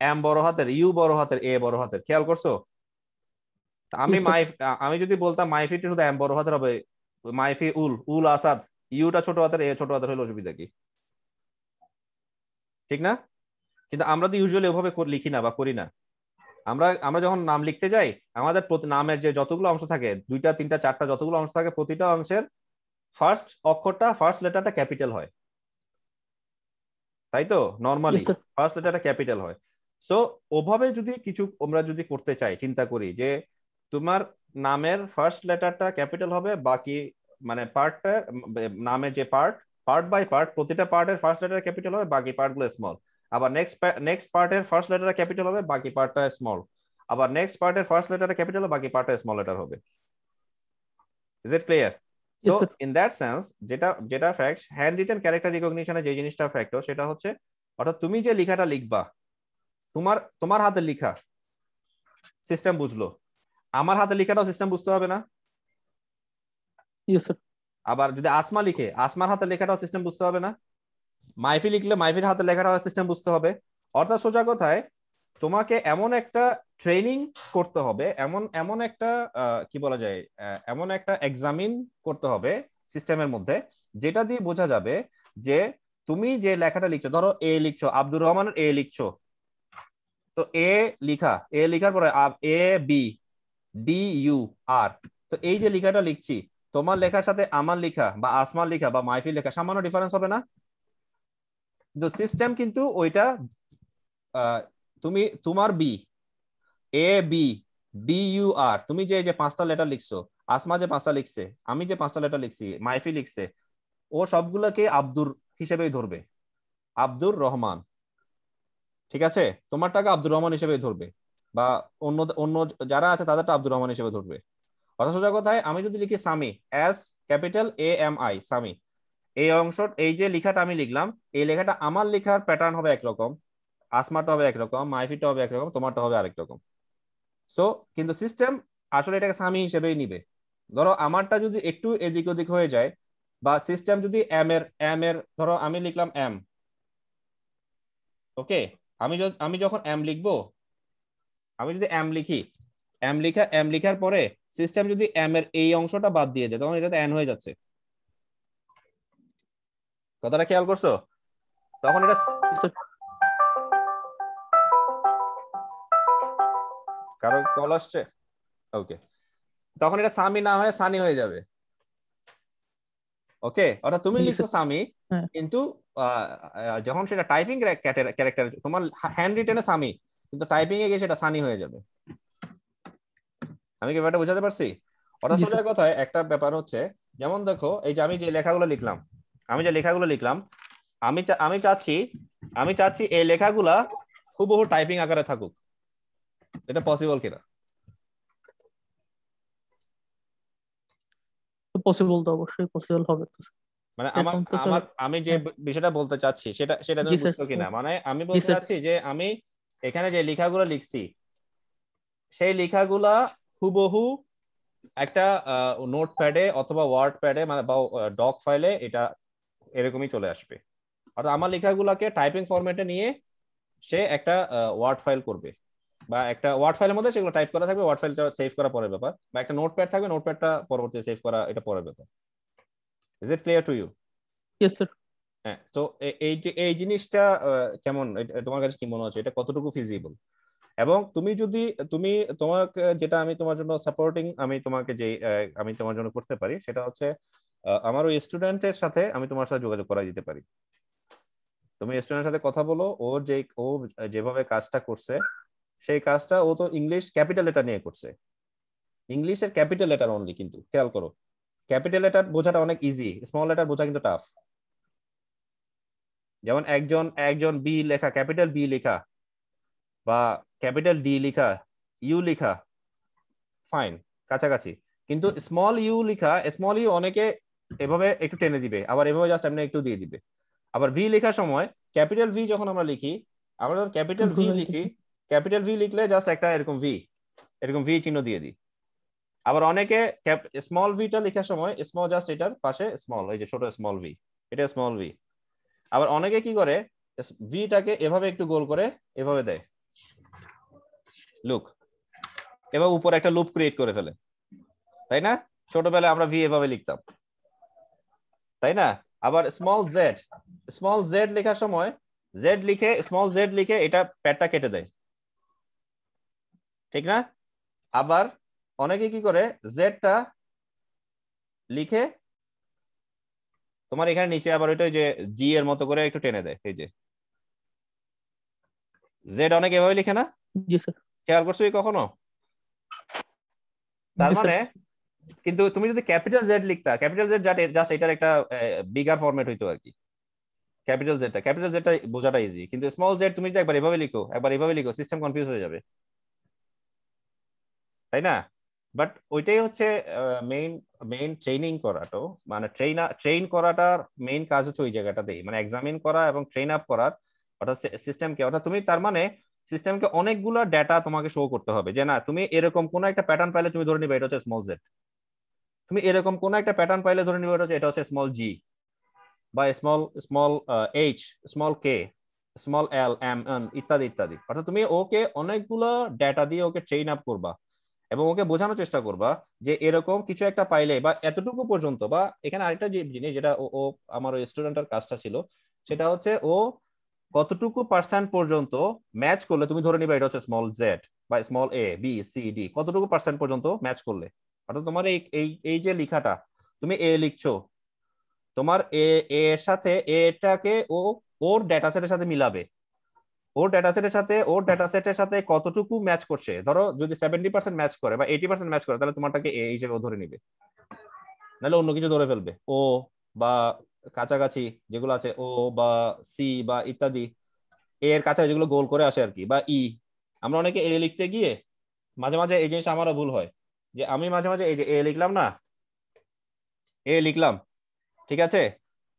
এম বড় হাতের, ইউ বড় হাতের, এ বড় হাতের। খেয়াল করছো? আমি Yes, sir. আমি যদি বলতাম মাইফিটা শুধু এম বড় হাতের হবে, মাইফি উল উল আসাদ, ইউটা ছোট হাতের, এ ছোট হাতের, হলে অসুবিধা কি? ঠিক না? কিন্তু আমরা তো ইউজুয়ালি ওভাবে লিখি না বা করি না। আমরা আমরা যখন নাম লিখতে যাই, আমাদের নামের যে যতগুলো অংশ থাকে, 2টা 3টা 4টা যতগুলো অংশ থাকে, প্রতিটা অংশের ফার্স্ট অক্ষরটা, ফার্স্ট লেটারটা ক্যাপিটাল হয়, তাই তো? Normally Yes, sir. ফার্স্ট লেটারটা ক্যাপিটাল হয়। সো ওভাবে যদি কিছু আমরা যদি করতে চাই, চিন্তা করি যে তোমার নামের ফার্স্ট লেটারটা ক্যাপিটাল হবে, বাকি মানে পার্টটা, নামের যে পার্ট পার্ট বাই পার্ট, প্রতিটা পার্টের ফার্স্ট লেটার ক্যাপিটাল হবে, বাকি পার্টগুলো স্মল। আবার নেক্সট পার্টের ফার্স্ট লেটার ক্যাপিটাল হবে, বাকি পার্টটা স্মল। আবার নেক্সট পার্টের ফার্স্ট লেটার ক্যাপিটাল হবে, বাকি পার্টটা স্মল লেটার হবে। Is it clear? So Yes, sir. In that sense যেটা ফ্যাক্ট, হ্যান্ড রিটেন ক্যারেক্টার রিকগনিশনে যে জিনিসটা ফ্যাক্টর সেটা হচ্ছে, অর্থাৎ তুমি যে লেখাটা লিখবা, তোমার হাতে লেখা সিস্টেম বুঝলো, আমার হাতে লেখাটাও সিস্টেম বুঝতে হবে না? Yes, sir. আবার যদি আসমা লিখে, আসমার হাতে লেখাটাও সিস্টেম বুঝতে হবে না? মাইফি লিখলে মাইফির হাতে লেখাটাও সিস্টেম বুঝতে হবে। অর্থাৎ সোজা কথায় তোমাকে এমন একটা ট্রেনিং করতে হবে, এমন একটা কি বলা যায়, এমন একটা এক্সামিন করতে হবে সিস্টেমের মধ্যে, যেটা দিয়ে বোঝা যাবে যে তুমি যে লেখাটা লিখছো, ধরো এ লিখছো, আব্দুর রহমানের এ লিখছো, তো এ লিখার পরে এ বি ডি ইউ আর, তো এই যে লেখাটা লিখছি, তোমার লেখার সাথে আমার লেখা বা আসমার লেখা বা মাইফির লেখা সামান্য ডিফারেন্স হবে না? তো সিস্টেম কিন্তু ওইটা তুমি তোমার B, A B D U R, তুমি যে পাঁচটা লেটার লিখছো, আসমা যে পাঁচটা লিখছে, আমি যে পাঁচটা লেটার লিখছি, মাইফি লিখছে, ও সবগুলোকে আব্দুর হিসেবেই ধরবে, আব্দুর রহমান। ঠিক আছে, তোমারটাকে আব্দুর রহমান হিসেবেই ধরবে, বা অন্য অন্য যারা আছে তাদেরটা আব্দুর রহমান হিসেবে ধরবে। অর্থাৎ সোজা কথায় আমি যদি লিখি Sami, S capital A M I, Sami, এই অংশ, এই যে লেখাটা আমি লিখলাম, এই লেখাটা আমার লেখার প্যাটার্ন হবে একরকম, আসমারটা হবে একরকম, মাইফিটা হবে একরকম, তোমারটা হবে আরেক রকম। সো কিন্তু সিস্টেম আসলে এটাকে সামি হিসেবেই নিবে। ধরো আমারটা যদি একটু এদিক ওদিক হয়ে যায়, বা সিস্টেম যদি এম এর ধরো আমি লিখলাম এম, ওকে, আমি যখন এম লিখবো, আমি যদি এম লিখার পরে সিস্টেম যদি এম এর এই অংশটা বাদ দিয়ে দেয়, তখন এটাতে এন হয়ে যাচ্ছে। কথাটা খেয়াল করছো? তখন এটা Yes, sir. কারো কল আসছে? ওকে, তখন এটা সামি না হয়ে সানি হয়ে যাবে। ওকে, অর্থাৎ তুমি জি, লিখছো স্যার। সামি, হ্যাঁ। কিন্তু যখন সেটা টাইপিং ক্যারেক্টার, তোমার হ্যান্ড রিটেনে সামি, কিন্তু টাইপিং এ গিয়ে সেটা সানি হয়ে যাবে। আমি কি ব্যাপারটা বোঝাতে পারছি? অর্থাৎ জি, সোজা স্যার। কথায় একটা ব্যাপার হচ্ছে, যেমন দেখো এই যে আমি যে লেখাগুলো লিখলাম, আমি চাচ্ছি এই লেখাগুলা হুবহু টাইপিং আকারে থাকুক। এটা পসিবল কিনা? পসিবল তো অবশ্যই পসিবল হবে তো। মানে এরকম তো স্যার। আমি যে হ্যাঁ। বিষয়টা বলতে চাচ্ছি সেটা জি তুমি স্যার। বুঝছো কিনা, মানে আমি জি বলতে স্যার। চাচ্ছি যে আমি এখানে যে লেখাগুলো লিখছি, সেই লেখাগুলা হুবহু একটা নোটপ্যাডে অথবা ওয়ার্ড প্যাডে মানে বা ডক ফাইলে এটা এরকমই চলে আসবে। অর্থাৎ আমার লেখাগুলোকে টাইপিং ফরম্যাটে নিয়ে সে একটা ওয়ার্ড ফাইল করবে, বা একটা ওয়ার্ড ফাইলের মধ্যে সেগুলো টাইপ করা থাকবে, ওয়ার্ড ফাইলটা সেভ করা পরের ব্যাপার, বা একটা নোটপ্যাড থাকবে, নোটপ্যাডটা পরবর্তীতে সেভ করা এটা পরের ব্যাপার। Is it clear to you? Yes sir. হ্যাঁ, তো এই জিনিসটা কেমন, তোমার কাছে কি মনে হচ্ছে, এটা কতটুকু ফিজিবল? এবং তুমি তোমাকে যেটা আমি তোমার জন্য সাপোর্টিং, আমি তোমার জন্য করতে পারি সেটা হচ্ছে, আমার ওই স্টুডেন্টের সাথে আমি তোমার সাথে যোগাযোগ করাই দিতে পারি। তুমি স্টুডেন্টের সাথে কথা বলো, ও যেভাবে কাজটা করছে, সেই কাজটা ও তো ইংলিশ ক্যাপিটাল লেটার নিয়ে করছে, ইংলিশের ক্যাপিটাল লেটার অনলি। কিন্তু খেয়াল করো, ক্যাপিটাল লেটার বোঝাটা অনেক ইজি, স্মল লেটার বোঝা কিন্তু টাফ। যেমন একজন বি লেখা, ক্যাপিটাল বি লেখা বা ক্যাপিটাল ডি লেখা, ইউ লেখা, ফাইন, কাছাকাছি। কিন্তু স্মল ইউ অনেকে এভাবে একটু টেনে দিবে, আবার এভাবে জাস্ট এমনি একটু দিয়ে দিবে। আবার ভি লেখার সময় ক্যাপিটাল ভি যখন আমরা লিখি, আমরা যখন ক্যাপিটাল ভি লিখি, ক্যাপিটাল ভি লিখলে জাস্ট একটা এরকম ভি চিহ্ন দিয়ে দিই। আবার অনেকে স্মল ভিটা লেখার সময় স্মল জাস্ট এটার পাশে স্মল, এই যে ছোট স্মল ভি, এটা স্মল ভি। আবার অনেকে কি করে, ভিটাকে এভাবে একটু গোল করে এভাবে দেয়, লুক, এবার উপরে একটা লুপ ক্রিয়েট করে ফেলে, তাই না? ছোটবেলায় আমরা ভি এভাবে লিখতাম, তাই না? আবার স্মল জেড লেখার সময় স্মল জেড লিখে এটা প্যাডটা কেটে দেয়, ঠিক না? আবার অনেকে কি করে, জেডটা লিখে তোমার এখানে নিচে আবার ওইটা যে জি এর মতো করে একটু টেনে দেয়, এই যে জেড অনেকে এভাবে লিখে না? জি স্যার। খেয়াল করছো কি কখনো? তার জি স্যার। মানে কিন্তু তুমি যদি ক্যাপিটাল জেড লিখতা, ক্যাপিটাল জেড জাস্ট এটার একটা বিগার ফরম্যাট হইতো আর কি। ক্যাপিটাল জেডটা বোঝাটা ইজি, কিন্তু স্মল জেড তুমি যদি একবার এভাবে লিখো, একবার এভাবে লিখো, সিস্টেম কনফিউজ হয়ে যাবে, তাই না? বাট ওইটাই হচ্ছে মেইন মেইন ট্রেনিং করাটো, মানে ট্রেন করাটার মেইন কাজ হচ্ছে ওই জায়গাটাতেই, মানে এক্সামিন করা এবং ট্রেন আপ করার, অর্থাৎ সিস্টেমকে, অর্থাৎ তুমি তার মানে সিস্টেমকে অনেকগুলো ডেটা তোমাকে শো করতে হবে, যে না তুমি এরকম কোন একটা প্যাটার্ন পাইলে তুমি ধরে নিবে এটা হচ্ছে স্মল জেড, তুমি এরকম কোন একটা প্যাটার্ন পাইলে ধরে নিবে এটা হচ্ছে স্মল জি, বা স্মল স্মল এইচ, স্মল কে, স্মল এল, এম, এন ইত্যাদি ইত্যাদি। অর্থাৎ তুমি ওকে অনেকগুলো ডেটা দিয়ে ওকে ট্রেন আপ করবা এবং ওকে বোঝানোর চেষ্টা করবা যে এরকম কিছু একটা পাইলে বা এতটুকু পর্যন্ত, বা এখানে আরেকটা জিনিস যেটা ও আমার ওই স্টুডেন্টের কাজটা ছিল, সেটা হচ্ছে ও কতটুকু পার্সেন্ট পর্যন্ত ম্যাচ করলে তুমি ধরে নিবে এটা হচ্ছে স্মল জেড বা small A B C D, কতটুকু পার্সেন্ট পর্যন্ত ম্যাচ করলে। অর্থাৎ তোমার এই এই যে লেখাটা তুমি এ লিখছো, তোমার এর সাথে এটাকে ও ওর ডেটা সেটের সাথে মিলাবে, ওর ডেটা সেটের সাথে কতটুকু ম্যাচ করছে। ধরো যদি 70% ম্যাচ করে বা 80% ম্যাচ করে, তাহলে তোমারটাকে এ হিসেবে ধরে নিবে, নাহলে অন্য কিছু ধরে ফেলবে, ও বা কাছাকাছি যেগুলো আছে, ও বা সি বা ইত্যাদি, এর কাছাকাছি যেগুলো গোল করে আসে আর কি, বা ই। আমরা অনেকে এ লিখতে গিয়ে মাঝে মাঝে এই জিনিস আমারও ভুল হয়, যে আমি মাঝে মাঝে এই যে এ লিখলাম না, এ লিখলাম ঠিক আছে,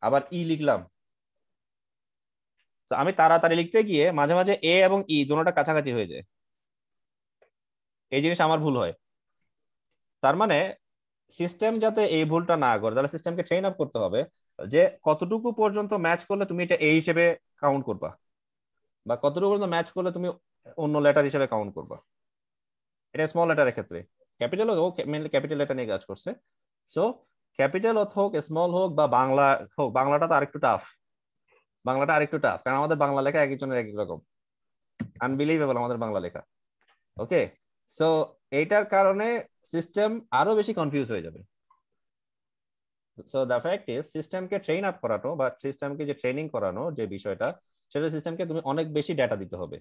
আবার ই লিখলাম, তো আমি তাড়াতাড়ি লিখতে গিয়ে মাঝে মাঝে এ এবং ই দুটোটা কাছাকাছি হয়ে যায়, এই জিনিস আমার ভুল হয়। তার মানে সিস্টেম যাতে এই ভুলটা না করে, তাহলে সিস্টেমকে ট্রেন আপ করতে হবে যে কতটুকু পর্যন্ত ম্যাচ করলে তুমি এটা এই হিসেবে কাউন্ট করবা, বা কতটুকু পর্যন্ত ম্যাচ করলে তুমি অন্য লেটার হিসেবে কাউন্ট করবা। এটা স্মল লেটারের ক্ষেত্রে, ক্যাপিটাল ও মেইনলি ক্যাপিটাল লেটার নিয়ে কাজ করছে। সো ক্যাপিটাল হোক স্মল হোক বা বাংলা হোক, বাংলাটা তো আরেকটু টাফ, কারণ আমাদের বাংলা লেখা এক একজনের এক এক রকম, আনবিলিভেবল আমাদের বাংলা লেখা। ওকে, সো এইটার কারণে সিস্টেম আরো বেশি কনফিউজ হয়ে যাবে। সো দ্য ফ্যাক্ট ইজ সিস্টেমকে ট্রেন আপ করানো বা সিস্টেমকে যে ট্রেনিং করানো যে বিষয়টা, সেটা সিস্টেমকে তুমি অনেক বেশি ডেটা দিতে হবে।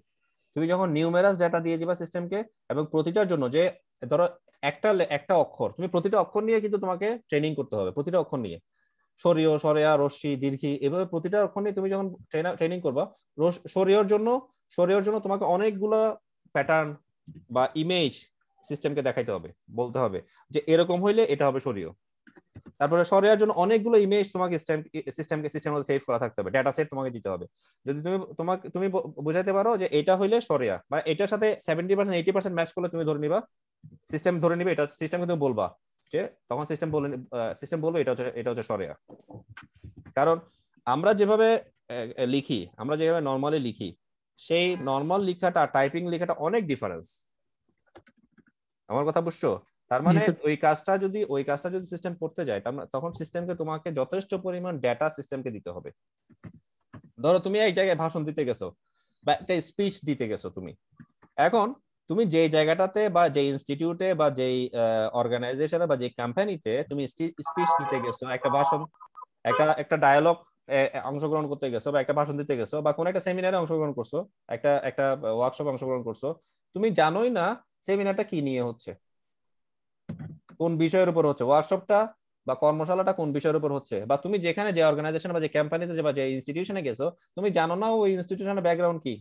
তুমি যখন নিউমেরাস ডেটা দিয়ে দিবা সিস্টেমকে, এবং প্রতিটার জন্য যে ধরো একটা অক্ষর, তুমি প্রতিটা অক্ষর নিয়ে কিন্তু তোমাকে ট্রেনিং করতে হবে, প্রতিটা অক্ষর নিয়ে, সরিয়, সরেয়া, রশ্মি, দীর্ঘি, এভাবে প্রতিটা অক্ষর নিয়ে তুমি যখন ট্রেনিং করবা, সরিয়র জন্য তোমাকে অনেকগুলো প্যাটার্ন বা ইমেজ সিস্টেমকে দেখাইতে হবে, বলতে হবে যে এরকম হইলে এটা হবে সরিয়। তারপরে সরিয়ার জন্য অনেকগুলো ইমেজ তোমাকে সিস্টেমের মধ্যে সেভ করা থাকতে হবে, ডেটা সেট তোমাকে দিতে হবে। যদি তুমি বুঝাইতে পারো যে এটা হইলে সরিয়া, বা এটার সাথে 70% 80% ম্যাচ করলে তুমি ধরে নিবা, সিস্টেম ধরে নিবে এটা, সিস্টেমকে তুমি বলবা যে, তখন সিস্টেম বলবে এটা হচ্ছে সরিয়া। কারণ আমরা যেভাবে আমরা যেভাবে নর্মালি লিখি, সেই নর্মাল লেখাটা টাইপিং লেখাটা অনেক ডিফারেন্স। আমার কথা বুঝছো? তার মানে ওই কাজটা যদি সিস্টেম করতে যায়, তখন সিস্টেমকে তোমাকে যথেষ্ট পরিমাণ ডেটা সিস্টেমকে দিতে হবে। ধরো তুমি এই জায়গায় ভাষণ দিতে গেছো বা একটা স্পিচ দিতে গেছো, এখন তুমি যে জায়গাটাতে বা যে ইনস্টিটিউটে বা যেই অর্গানাইজেশনে বা যে কোম্পানিতে তুমি স্পিচ দিতে গেছো, একটা ভাষণ, একটা ডায়ালগ অংশগ্রহণ করতে গেছো, বা একটা ভাষণ দিতে গেছো, বা কোন একটা সেমিনারে অংশগ্রহণ করছো, একটা ওয়ার্কশপে অংশগ্রহণ করছো, তুমি জানোই না সেমিনারটা কি নিয়ে হচ্ছে, কোন বিষয়ের উপর হচ্ছে ওয়ার্কশপটা বা কর্মশালাটা, কোন বিষয়ের উপর হচ্ছে, বা তুমি যেখানে যে অর্গানাইজেশন বা যে কোম্পানিতে বা যে ইনস্টিটিউশনে গেছো, তুমি জানো না ওই ইনস্টিটিউশনের ব্যাকগ্রাউন্ড কি,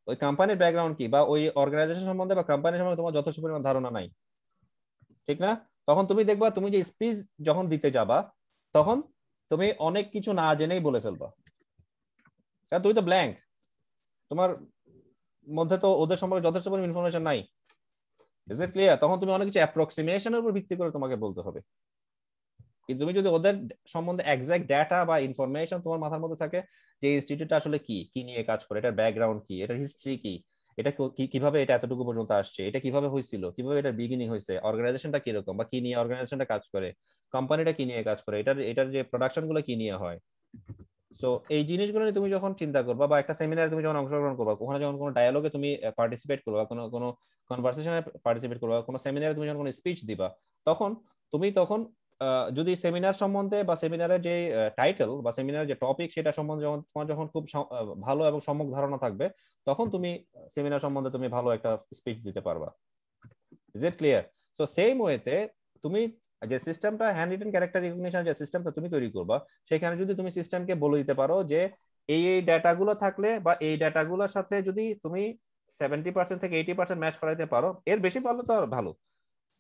ওই কোম্পানির ব্যাকগ্রাউন্ড কি, বা ওই অর্গানাইজেশন সম্বন্ধে বা কোম্পানি সম্বন্ধে তোমার যথেষ্ট পরিমাণ ধারণা নাই, ঠিক না? তখন তুমি দেখবা তুমি যে স্পিচ যখন দিতে যাবা, তখন তুমি অনেক কিছু না জেনেই বলে ফেলবা, কারণ তুমি তো ব্ল্যাঙ্ক, তোমার মধ্যে তো ওদের সম্পর্কে যথেষ্ট পরিমাণ ইনফরমেশন নাই। Is it clear? তখন তুমি অনেক কিছু অ্যাপ্রক্সিমেশনের উপর ভিত্তি করে তোমাকে বলতে হবে। কিন্তু তুমি যদি ওদের সম্বন্ধে এক্সাক্ট ডেটা বা ইনফরমেশন তোমার মাথার মধ্যে থাকে, যে ইনস্টিটিউটটা আসলে কি নিয়ে কাজ করে, এটার ব্যাকগ্রাউন্ড কি, এটার হিস্ট্রি কি, এটা কিভাবে এটা এতটুকু পর্যন্ত আসছে, এটা কিভাবে হয়েছিল, কিভাবে এটার বিগিনিং হয়েছে, অর্গানাইজেশনটা কিরকম বা কি নিয়ে অর্গানাইজেশনটা কাজ করে, কোম্পানিটা কি নিয়ে কাজ করে, এটার যে প্রোডাকশন গুলো কি নিয়ে হয়। সো এই জিনিসগুলো নিয়ে তুমি যখন চিন্তা করবা, বা একটা সেমিনারে তুমি যখন অংশগ্রহণ করবা, ওখানে যখন কোনো ডায়ালগে তুমি পার্টিসিপেট করবা, কোনো কনভারসেশনে পার্টিসিপেট করবা, কোনো সেমিনারে তুমি যখন কোনো স্পিচ দিবা, তখন যদি সেমিনার সম্বন্ধে বা সেমিনারের যে টাইটেল বা সেমিনারের যে টপিক, সেটা সম্বন্ধে তোমার যখন খুব ভালো এবং সম্যক ধারণা থাকবে, তখন তুমি সেমিনার সম্বন্ধে তুমি ভালো একটা স্পিচ দিতে পারবা। Is it clear? So same ওয়েতে তুমি যে সিস্টেমটা হ্যান্ড রিটেন ক্যারেক্টার রিকগনিশন যে সিস্টেমটা তুমি তৈরি করবা, সেখানে যদি তুমি সিস্টেমকে বলে দিতে পারো যে এই ডাটাগুলো থাকলে বা এই ডাটাগুলোর সাথে যদি তুমি 70% থেকে 80% ম্যাচ করাইতে পারো, এর বেশি পারলে তো আর ভালো,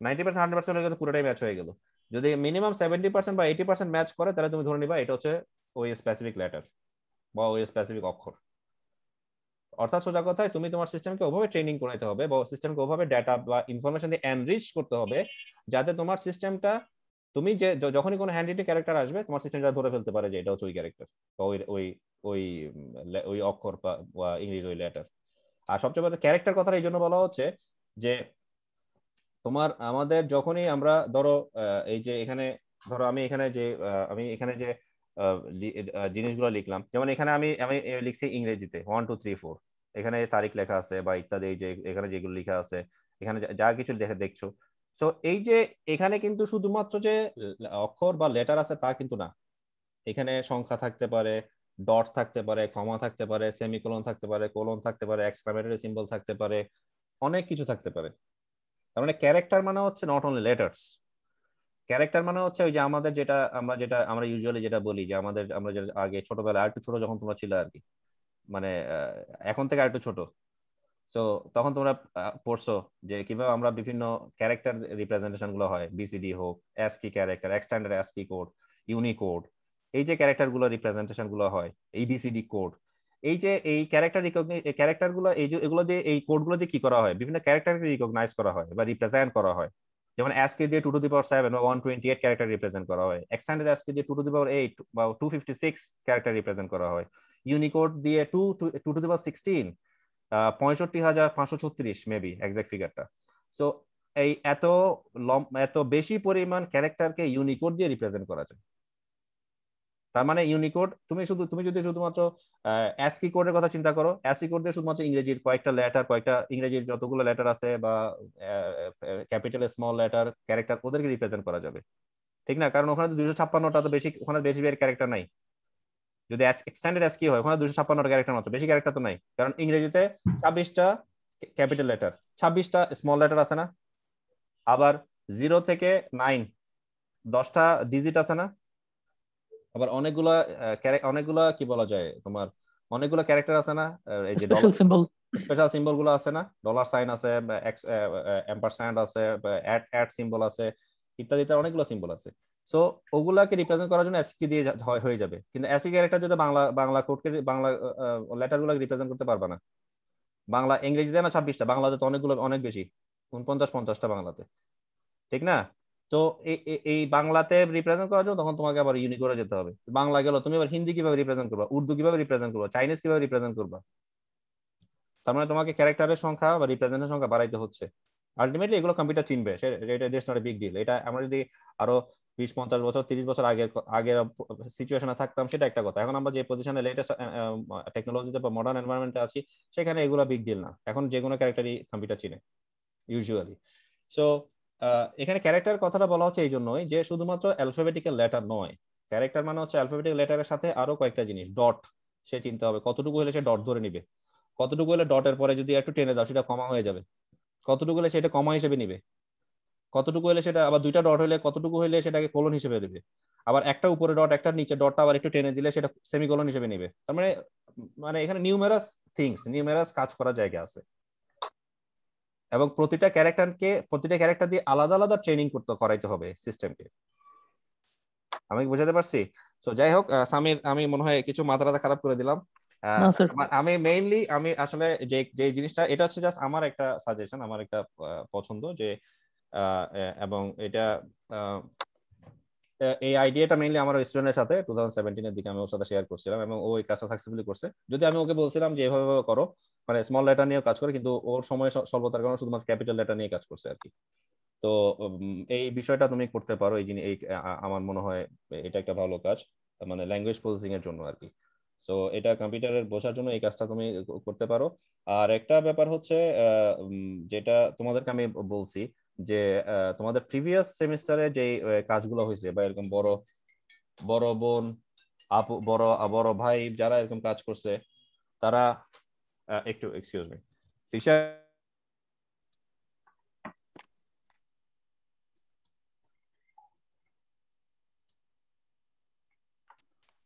90% 100% হলে তো পুরোটাই ম্যাচ হয়ে গেল। যদি মিনিমাম 70% বা 80% ম্যাচ করে, তাহলে তুমি ধরে নিবা এটা হচ্ছে ওই স্পেসিফিক লেটার বা ওই স্পেসিফিক অক্ষর। অর্থাৎ সোজা কথায় তুমি তোমার সিস্টেমকে ওভাবে ট্রেনিং করাইতে হবে বা সিস্টেমকে ওভাবে ডাটা বা ইনফরমেশন দিয়ে এনরিচ করতে হবে, যাতে তোমার সিস্টেমটা তুমি যে যখনই কোনো হ্যান্ড রিটেন ক্যারেক্টার আসবে, তোমার সিস্টেমটা ধরে ফেলতে পারে যে এটা হচ্ছে ওই ক্যারেক্টার বা ওই ওই ওই ওই অক্ষর বা ইংরেজি ওই লেটার। আর সবচেয়ে বড় ক্যারেক্টার কথাটা এই জন্য বলা হচ্ছে যে তোমার আমাদের যখনই আমরা ধরো এই যে এখানে ধরো আমি এখানে যে জিনিসগুলো লিখলাম, যেমন এখানে আমি আমি লিখছি ইংরেজিতে 1 2 3 4, এখানে তারিখ লেখা আছে বা ইত্যাদি, এই যে এখানে যেগুলো লেখা আছে, এখানে যা কিছু দেখছো। সো এই যে এখানে কিন্তু শুধুমাত্র যে অক্ষর বা লেটার আছে তা কিন্তু না, এখানে সংখ্যা থাকতে পারে, ডট থাকতে পারে, কমা থাকতে পারে, সেমিকোলন থাকতে পারে, কোলন থাকতে পারে, এক্সক্লামেটরি সিম্বল থাকতে পারে, অনেক কিছু থাকতে পারে। তার মানে ক্যারেক্টার মানে হচ্ছে নট অনলি লেটার্স। ক্যারেক্টার মানে হচ্ছে ওই যে আমাদের যেটা আমরা ইউজুয়ালি যেটা বলি যে আমরা যেটা আগে ছোটবেলায় আর একটু ছোট যখন তোমরা ছিল আর কি, মানে এখন থেকে আর একটু ছোট, সো তখন তোমরা পড়ছো যে কিভাবে আমরা বিভিন্ন ক্যারেক্টার রিপ্রেজেন্টেশন গুলো হয়, বিসিডি হোক, ASCII character, extended ASCII code, Unicode, এই যে ক্যারেক্টার গুলো রিপ্রেজেন্টেশন গুলো হয়, এবিসিডি কোড, এই যে এই ক্যারেক্টার গুলো, এই যে এগুলো দিয়ে এই কোড গুলো দিয়ে কি করা হয়, বিভিন্ন ক্যারেক্টারকে রিকগনাইজ করা হয় বা রিপ্রেজেন্ট করা হয়। যেমন অ্যাসকি দিয়ে 2 টু দি পাওয়ার 7 বা 128 ক্যারেক্টার রিপ্রেজেন্ট করা হয়, এক্সট্যান্ডার্ড অ্যাসকি দিয়ে 2 টু দি পাওয়ার 8 বা 256 ক্যারেক্টার রিপ্রেজেন্ট করা হয়, ইউনিকোড দিয়ে 2 to the power 16, 65,536 maybe exact ফিগারটা। সো এই এত বেশি পরিমাণ ক্যারেক্টারকে ইউনিকোড দিয়ে রিপ্রেজেন্ট করা যায়। তার মানে ইউনিকোড তুমি যদি শুধুমাত্র অ্যাসকি কোডের কথা চিন্তা করো, অ্যাসকি কোড দিয়ে শুধুমাত্র ইংরেজির কয়েকটা ইংরেজির যতগুলো লেটার আছে বা ক্যাপিটাল স্মল লেটার ক্যারেক্টার, ওদেরকে রিপ্রেজেন্ট করা যাবে, ঠিক না? কারণ ওখানে তো 256টা তো বেশি, ওখানে বেশি ক্যারেক্টার নাই। যদি এক্সটেন্ডেড অ্যাসকি হয়, ওখানে 256টা ক্যারেক্টার মাত্র, বেশি ক্যারেক্টার তো নাই। কারণ ইংরেজিতে 26টা ক্যাপিটাল লেটার, 26টা স্মল লেটার আছে না, আবার 0 থেকে 9 10টা ডিজিট আছে না, আবার অনেকগুলা কি বলা যায় তোমার, অনেকগুলো ক্যারেক্টার আছে না, এই যে স্পেশাল সিম্বল, স্পেশাল সিম্বল গুলো আছে না, ডলার সাইন আছে, এম্পারস্যান্ড আছে, অ্যাট সিম্বল আছে, ইত্যাদি অনেকগুলো সিম্বল আছে। সো ওগুলাকে রিপ্রেজেন্ট করার জন্য অ্যাসকি দিয়ে হয়ে যাবে, কিন্তু অ্যাসকি ক্যারেক্টার যদি বাংলা কোডকে বাংলা লেটার গুলো রিপ্রেজেন্ট করতে পারবে না। বাংলা ইংরেজিতে না 26টা, বাংলাতে তো অনেক বেশি, 49-50টা বাংলাতে, ঠিক না? তো এই বাংলাতে রিপ্রেজেন্ট করার জন্য তখন তোমাকে আবার ইউনিকোডে যেতে হবে। বাংলা গেল, তুমি আবার হিন্দি কিভাবে রিপ্রেজেন্ট করবা, উর্দু কিভাবে রিপ্রেজেন্ট করবা, চাইনিজ কিভাবে রিপ্রেজেন্ট করবা? তার মানে তোমাকে ক্যারেক্টারের সংখ্যা বা রিপ্রেজেন্টের সংখ্যা বাড়াইতে হচ্ছে। আলটিমেটলি এগুলো কম্পিউটার চিনবে, এটা that's not a big deal. এটা আমরা যদি আরো 20-50 বছর 30 বছর আগের সিচুয়েশনে থাকতাম, সেটা একটা কথা। এখন আমরা যে পজিশনে লেটেস্ট টেকনোলজিতে বা মডার্ন এনভায়রনমেন্টে আছি, সেখানে এগুলো বিগ ডিল না, এখন যে কোনো ক্যারেক্টারই কম্পিউটার চিনে ইউজুয়ালি। সো এখানে ক্যারেক্টার কথাটা বলা হচ্ছে এই জন্যই যে শুধুমাত্র অ্যালফাবেটিক্যাল লেটার নয়, ক্যারেক্টার মানে হচ্ছে অ্যালফাবেটিক্যাল লেটারের সাথে আরো কয়েকটা জিনিস। ডট সে চিনতে হবে, কতটুকু হলে সে ডট ধরে নিবে, কতটুকু হলে ডটের পরে যদি একটু টেনে দাও সেটা কমা হয়ে যাবে, কতটুকু হলে সেটা কমা হিসেবে নিবে, কতটুকু হলে সেটা আবার 2টা ডট হলে কতটুকু হলে সেটাকে কোলন হিসেবে নেবে, আবার একটা উপরে ডট একটা নিচে ডটটা আবার একটু টেনে দিলে সেটা সেমিকোলন হিসেবে নেবে। তার মানে মানে এখানে নিউমেরাস কাজ করার জায়গা আছে, এবং প্রতিটা ক্যারেক্টার দিয়ে আলাদা আলাদা ট্রেনিং করাইতে হবে সিস্টেমকে। আমি বুঝাতে পারছি? তো যাই হোক সামির, আমি মনে হয় কিছু মাথা খারাপ করে দিলাম। না স্যার। আমি আসলে যে জিনিসটা, এটা হচ্ছে জাস্ট আমার একটা সাজেশন, আমার একটা পছন্দ যে এবং এটা এই আইডিয়াটা মেইনলি আমার স্টুডেন্টের সাথে 2017-এর দিকে আমি ওর সাথে শেয়ার করছিলাম, এবং ও এই কাজটা সাকসেসফুলি করছে। যদি আমি ওকে বলছিলাম যে এভাবে করো, মানে স্মল লেটার নিয়েও কাজ করে, কিন্তু ওর সময় স্বল্পতার কারণে শুধুমাত্র ক্যাপিটাল লেটার নিয়ে কাজ করছে আর কি। তো এই বিষয়টা তুমি করতে পারো, আমার মনে হয় এটা একটা ভালো কাজ, মানে ল্যাঙ্গুয়েজ প্রসেসিং এর জন্য আর কি। সো এটা কম্পিউটারের বোঝার জন্য এই কাজটা তুমি করতে পারো। আর একটা ব্যাপার হচ্ছে যেটা তোমাদেরকে আমি বলছি যে তোমাদের প্রিভিয়াস সেমিস্টারে যে কাজগুলো হয়েছে বা এরকম বড় বড় বোন, আপু, বড় ভাই যারা এরকম কাজ করছে, তারা একটু এক্সকিউজ মি,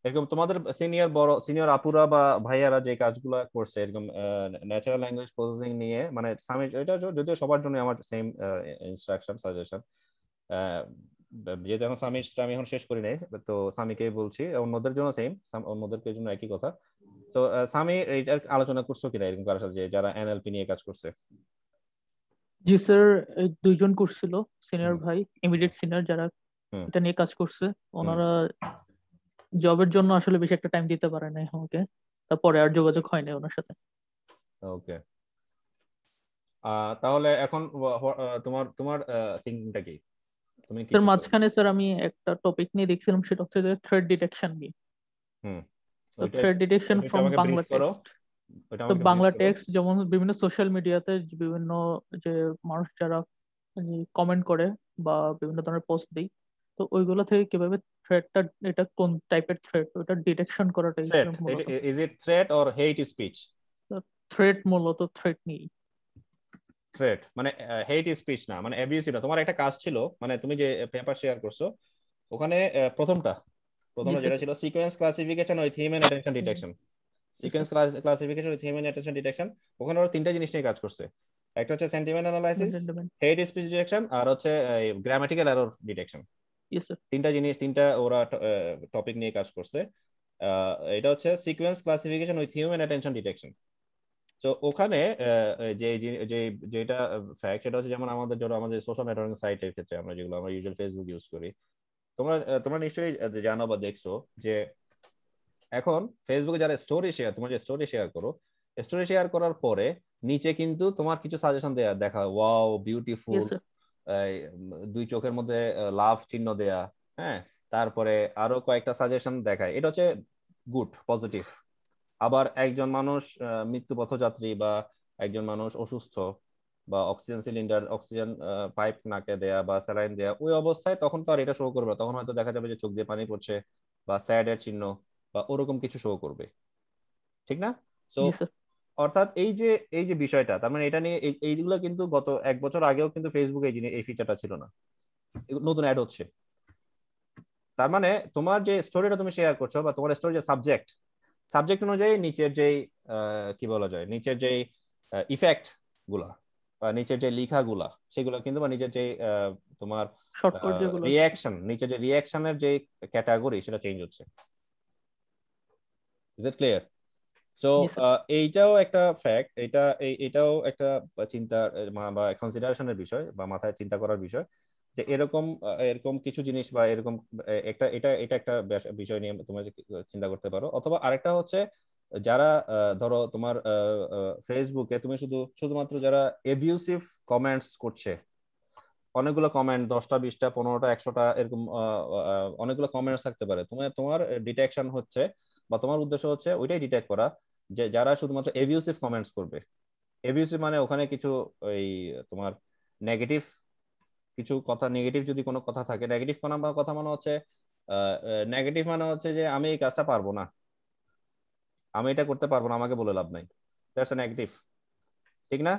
এরকম তোমাদের সিনিয়র আপুরা বা ভাইয়ারা যে কাজগুলা করছে এরকম ন্যাচারাল ল্যাঙ্গুয়েজ প্রসেসিং নিয়ে, মানে সামি এটা যদিও সবার জন্য আমার সেম ইনস্ট্রাকশন সাজেশন, যেহেতু এখন সামিটা আমি এখন শেষ করি নাই, তো সামিকে বলছি, অন্যদের জন্য সেম, অন্যদের জন্য একই কথা। তো সামি এইটার আলোচনা করছো কিনা এরকম কারোর সাথে যারা এনএলপি নিয়ে কাজ করছে? জি স্যার, এই দুইজন করছিল সিনিয়র ভাই, ইমিডিয়েট সিনিয়র যারা এটা নিয়ে কাজ করছে। ওনারা জবের জন্য আসলে বেশি একটা টাইম দিতে পারে নাই আমাকে, তারপরে আর যোগাযোগ হয়নি ওনার সাথে। ওকে, তাহলে এখন তোমার তোমার থিঙ্কিংটা কি, তুমি কি স্যার চিন্তা করো? মাঝখানে স্যার আমি একটা টপিক নিয়ে দেখছিলাম, সেটা হচ্ছে যে থ্রেড ডিটেকশন নিয়ে। হুম, তো ওইটা থ্রেড ডিটেকশন ওইটা ফ্রম আমাকে ব্রিফ বাংলা করো, টেক্সট। ওইটা তো আমাকে ব্রিফ বাংলা করো। টেক্সট যেমন বিভিন্ন সোশ্যাল মিডিয়াতে বিভিন্ন যে মানুষ যারা কমেন্ট করে বা বিভিন্ন ধরনের পোস্ট দেয়, তো ওইগুলো থেকে কিভাবে থ্রেডটা, এটা কোন টাইপের থ্রেড, ওটা ডিটেকশন করাটাই থ্রেট, মূলত। Is it threat or hate speech? Thread মূলত থ্রেড নিয়ে। থ্রেট মানে হেট স্পিচ না, মানে অ্যাবিউসিভ না। তোমার একটা কাজ ছিল, মানে তুমি যে পেপার শেয়ার করছো ওখানে প্রথমটা জি স্যার। যেটা ছিল sequence classification with theme and attention detection. Sequence classification with theme and attention detection, ওখানে ওরা তিনটা জিনিস নিয়ে কাজ করছে। একটা হচ্ছে sentiment analysis, hate speech detection, আর হচ্ছে গ্রামাটিক্যাল এরর ডিটেকশন। তিনটা জিনিস, তিনটা ওরা টপিক নিয়ে কাজ করছে। এটা হচ্ছে sequence classification with human attention detection. তো ওখানে যে যে যেটা ফ্যাক্ট, সেটা হচ্ছে যেমন আমাদের ধরো আমাদের সোশ্যাল নেটওয়ার্কিং সাইটের ক্ষেত্রে আমরা যেগুলো আমরা ইউজুয়াল ফেসবুক ইউজ করি, তোমরা তোমরা নিশ্চয়ই জানো বা দেখছো যে এখন ফেসবুকে যারা স্টোরি শেয়ার, তোমার যে স্টোরি শেয়ার করো, স্টোরি শেয়ার করার পরে নিচে কিন্তু তোমার কিছু সাজেশন দেখা, ওয়াও বিউটিফুল, দুই চোখের মধ্যে লাভ চিহ্ন দেয়া, হ্যাঁ, তারপরে আরো কয়েকটা সাজেশন দেখায়, এটা হচ্ছে গুড পজিটিভ। আবার একজন মানুষ মৃত্যু পথযাত্রী বা একজন মানুষ অসুস্থ বা অক্সিজেন সিলিন্ডার, অক্সিজেন পাইপ নাকে দেয়া বা স্যালাইন দেয়া, ওই অবস্থায় তখন তো আর এটা শো করবে না, তখন হয়তো দেখা যাবে যে চোখ দিয়ে পানি পড়ছে বা স্যাড এর চিহ্ন বা ওরকম কিছু শো করবে, ঠিক না? সো অর্থাৎ এই যে বিষয়টা, তার মানে এটা নিয়ে এইগুলো কিন্তু গত 1 বছর আগেও কিন্তু ফেসবুকে এই ফিচারটা ছিল না, নতুন অ্যাড হচ্ছে। তার মানে তোমার যে স্টোরিটা তুমি শেয়ার করছো বা তোমার স্টোরি যে সাবজেক্ট অনুযায়ী নিচের যেই কি বলা যায়, নিচের যেই ইফেক্ট গুলা বা নিচের যে লেখাগুলা সেগুলো কিন্তু, বা নিচের যে তোমার রিয়াকশন, নিচের যে রিয়াকশনের যে ক্যাটাগরি সেটা চেঞ্জ হচ্ছে। Is it clear? সো এইটাও একটা ফ্যাক্ট, এটাও একটা চিন্তার বা কনসিডারেশনের বিষয় বা মাথায় চিন্তা করার বিষয়, যে এরকম এরকম কিছু জিনিস বা এরকম একটা এটা এটা একটা বিষয় নিয়ে তোমরা চিন্তা করতে পারো। অথবা আরেকটা হচ্ছে যারা ধরো তোমার ফেসবুকে তুমি শুধুমাত্র যারা এবিউসিভ কমেন্টস করছে, অনেকগুলো কমেন্ট, 10টা 20টা 15টা 100টা এরকম অনেকগুলো কমেন্টস থাকতে পারে, তোমার ডিটেকশন হচ্ছে বা তোমার উদ্দেশ্য হচ্ছে ওইটাই ডিটেক্ট করা যে যারা শুধুমাত্র এবিউসিভ কমেন্টস করবে। এবিউসিভ মানে ওখানে কিছু ওই তোমার নেগেটিভ কিছু কথা, নেগেটিভ যদি কোনো কথা থাকে, নেগেটিভ কোনো কথা মানে হচ্ছে নেগেটিভ মানে হচ্ছে যে আমি এই কাজটা পারবো না, আমি এটা করতে পারবো না, আমাকে বলে লাভ নাই, দ্যাটস আ নেগেটিভ, ঠিক না?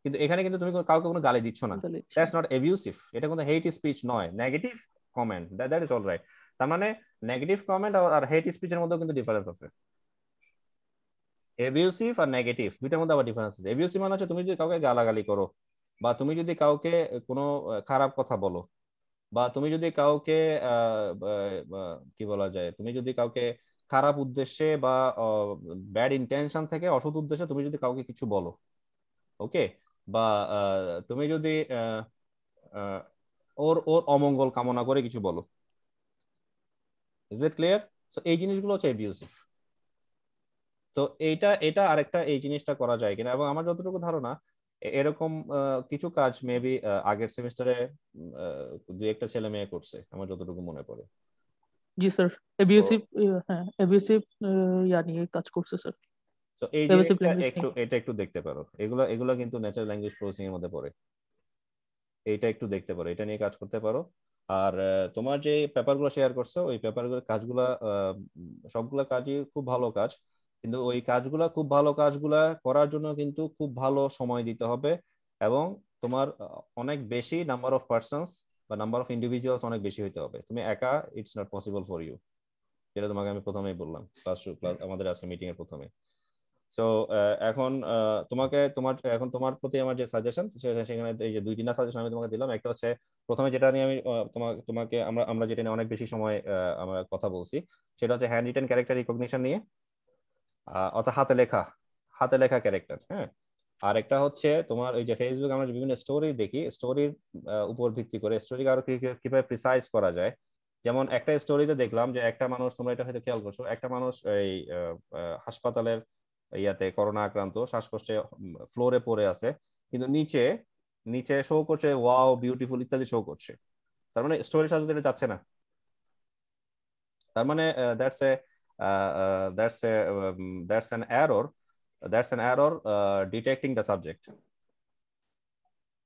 কিন্তু এখানে কিন্তু তুমি কাউকে কোনো গালি দিচ্ছ না, দ্যাটস নট এবিউসিভ, এটা কোনো হেট স্পিচ নয়, negative comment, that is alright. তার মানে নেগেটিভ কমেন্ট আর হেট স্পিচের মধ্যে কিন্তু ডিফারেন্স আছে। এবিউসিভ আর নেগেটিভ দুইটার মধ্যে আবার ডিফারেন্স আছে। এবিউসিভ মানে হচ্ছে তুমি যদি কাউকে গালাগালি করো বা তুমি যদি কাউকে কোনো খারাপ কথা বলো বা তুমি যদি কাউকে কি বলা যায়, তুমি যদি কাউকে খারাপ উদ্দেশ্যে বা ব্যাড ইন্টেনশন থেকে, অসৎ উদ্দেশ্যে তুমি যদি কাউকে কিছু বলো, ওকে, বা তুমি যদি ওর ওর অমঙ্গল কামনা করে কিছু বলো, ইজ ইট ক্লিয়ার? সো এই জিনিসগুলো হচ্ছে অ্যাবিউসিভ। তো এটা এটা আরেকটা, এই জিনিসটা করা যায় কিনা, এবং আমার যতটুকু ধারণা এরকম কিছু কাজ মেবি আগের সেমিস্টারে 2-1টা ছেলে মেয়ে করছে আমার যতটুকু মনে পড়ে। জি স্যার, এবিউসিভ, হ্যাঁ এবিউসিভ ইয়া নিয়ে কাজ করছে স্যার। তো এই জিনিসটা এটা একটু দেখতে পারো, এগুলো কিন্তু ন্যাচারাল ল্যাঙ্গুয়েজ প্রসেসিং এর মধ্যে পড়ে, এইটা একটু দেখতে পারো, এটা নিয়ে কাজ করতে পারো। আর তোমার যে পেপারগুলো শেয়ার করছো ওই পেপারগুলোর কাজগুলা সবগুলা কাজই খুব ভালো কাজ, কিন্তু ওই কাজগুলা, খুব ভালো কাজগুলা করার জন্য কিন্তু খুব ভালো সময় দিতে হবে, এবং তোমার অনেক বেশি নাম্বার অফ পার্সনস বা নাম্বার অফ ইন্ডিভিজুয়ালস অনেক বেশি হইতে হবে। তুমি একা it's not possible for you. যেটা তোমাকে আমি প্রথমেই বললাম ক্লাস আমাদের আজকে মিটিং এর প্রথমে। সো এখন তোমার প্রতি আমার যে সাজেশন সেখানে এই যে 2-3টা সাজেশন আমি তোমাকে দিলাম। একটা হচ্ছে প্রথমে যেটা নিয়ে আমি তোমাকে আমরা যেটা নিয়ে অনেক বেশি সময় আমরা কথা বলছি, সেটা হচ্ছে হ্যান্ড রিটেন ক্যারেক্টার রিকগনিশন নিয়ে, অর্থাৎ হাতে লেখা ক্যারেক্টার। হ্যাঁ, আর একটা হচ্ছে তোমার ওই যে ফেসবুক আমরা বিভিন্ন স্টোরি দেখি, স্টোরির উপর ভিত্তি করে স্টোরিকে আরো কিভাবে প্রিসাইজ করা যায়। যেমন একটা স্টোরিতে দেখলাম যে একটা মানুষ, তোমরা এটা হয়তো খেয়াল করছো, একটা মানুষ এই হাসপাতালের ইয়াতে করোনা আক্রান্ত, শ্বাসকষ্টে ফ্লোরে পড়ে আছে, কিন্তু নিচে নিচে শো করছে ওয়াও বিউটিফুল ইত্যাদি শো করছে। তার মানে স্টোরির সাথে এটা যাচ্ছে না। তার মানে that's a that's a that's an error detecting the subject,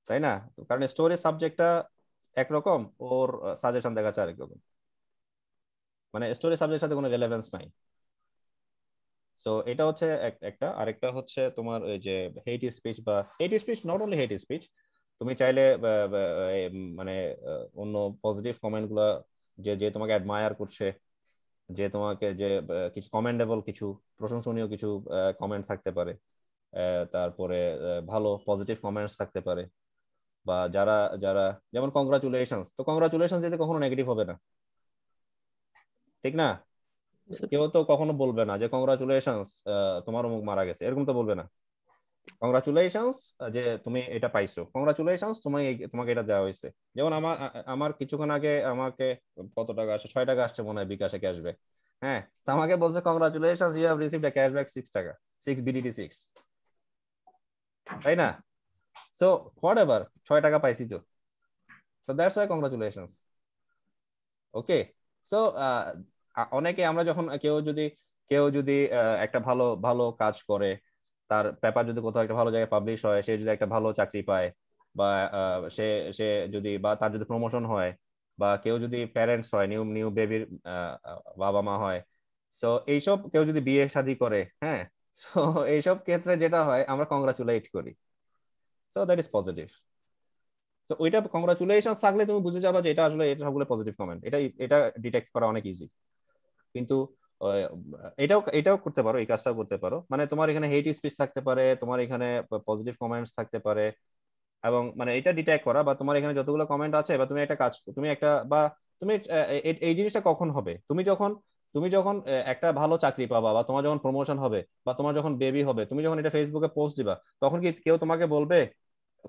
তাই না? কারণ স্টোরির সাবজেক্টটা একরকম, ওর সাজেশন দেখাচ্ছে আরেক রকম, মানে স্টোরি সাবজেক্টের সাথে কোনো রেলেভেন্স নাই। সো এটা হচ্ছে একটা। আরেকটা হচ্ছে তোমার ওই যে হেট স্পিচ, বা hate speech not only hate speech, তুমি চাইলে মানে অন্য পজিটিভ কমেন্ট গুলা, যে যে তোমাকে অ্যাডমায়ার করছে, যে তোমাকে যে কিছু কমেন্ডেবল, কিছু প্রশংসনীয় কিছু কমেন্ট থাকতে পারে, তারপরে ভালো পজিটিভ কমেন্টস থাকতে পারে, বা যারা যারা যেমন কংগ্রাচুলেশনস, তো কংগ্রাচুলেশনস এতে কখনো নেগেটিভ হবে না, ঠিক না? কেউ তো কখনো বলবে না যে কংগ্রাচুলেশনস তোমার অমুক মারা গেছে, এরকম তো বলবে না। কংগ্রাচুলেশনস যে তুমি এটা পাইছো, কংগ্রাচুলেশনস তোমাকে এটা দেওয়া হয়েছে। যেমন আমার কিছুক্ষণ আগে আমাকে কত টাকা আসছে, 6 টাকা আসছে মনে হয় বিকাশে ক্যাশব্যাক। হ্যাঁ, তো আমাকে বলছে congratulations you have received a cashback 6 টাকা, 6 বিডিটি 6, তাই না? সো হোয়াট এভার, 6 টাকা পাইছি তো, so that's why congratulations. Okay. So অনেকে আমরা যখন কেউ যদি একটা ভালো ভালো কাজ করে, তার পেপার যদি কোথাও একটা ভালো জায়গায় পাবলিশ হয়, সে যদি একটা ভালো চাকরি পায়, বা সে সে যদি, বা তার যদি প্রমোশন হয়, বা কেউ যদি প্যারেন্টস হয়, নিউ নিউ বেবির বাবা মা হয়, সো এইসব কেউ যদি বিয়ে শাদী করে, হ্যাঁ, সো এইসব ক্ষেত্রে যেটা হয় আমরা কংগ্রাচুলেট করি। So that is positive. তো ওইটা কংগ্রাচুলেশন থাকলে তুমি বুঝে যাবে যে এটা আসলে এটা সবগুলো পজিটিভ কমেন্ট, এটা ডিটেক্ট করা অনেক ইজি। কিন্তু এটাও করতে পারো, এই কাজটাও করতে পারো, মানে তোমার এখানে হেট স্পিচ থাকতে পারে, তোমার এখানে পজিটিভ কমেন্টস থাকতে পারে, এবং মানে এটা ডিটেক্ট করা, বা তোমার এখানে যতগুলো কমেন্ট আছে, বা তুমি একটা কাজ, তুমি একটা, বা তুমি এই জিনিসটা কখন হবে, তুমি যখন একটা ভালো চাকরি পাবা, বা তোমার যখন প্রমোশন হবে, বা তোমার যখন বেবি হবে, তুমি যখন এটা ফেসবুকে পোস্ট দিবা, তখন কি কেউ তোমাকে বলবে,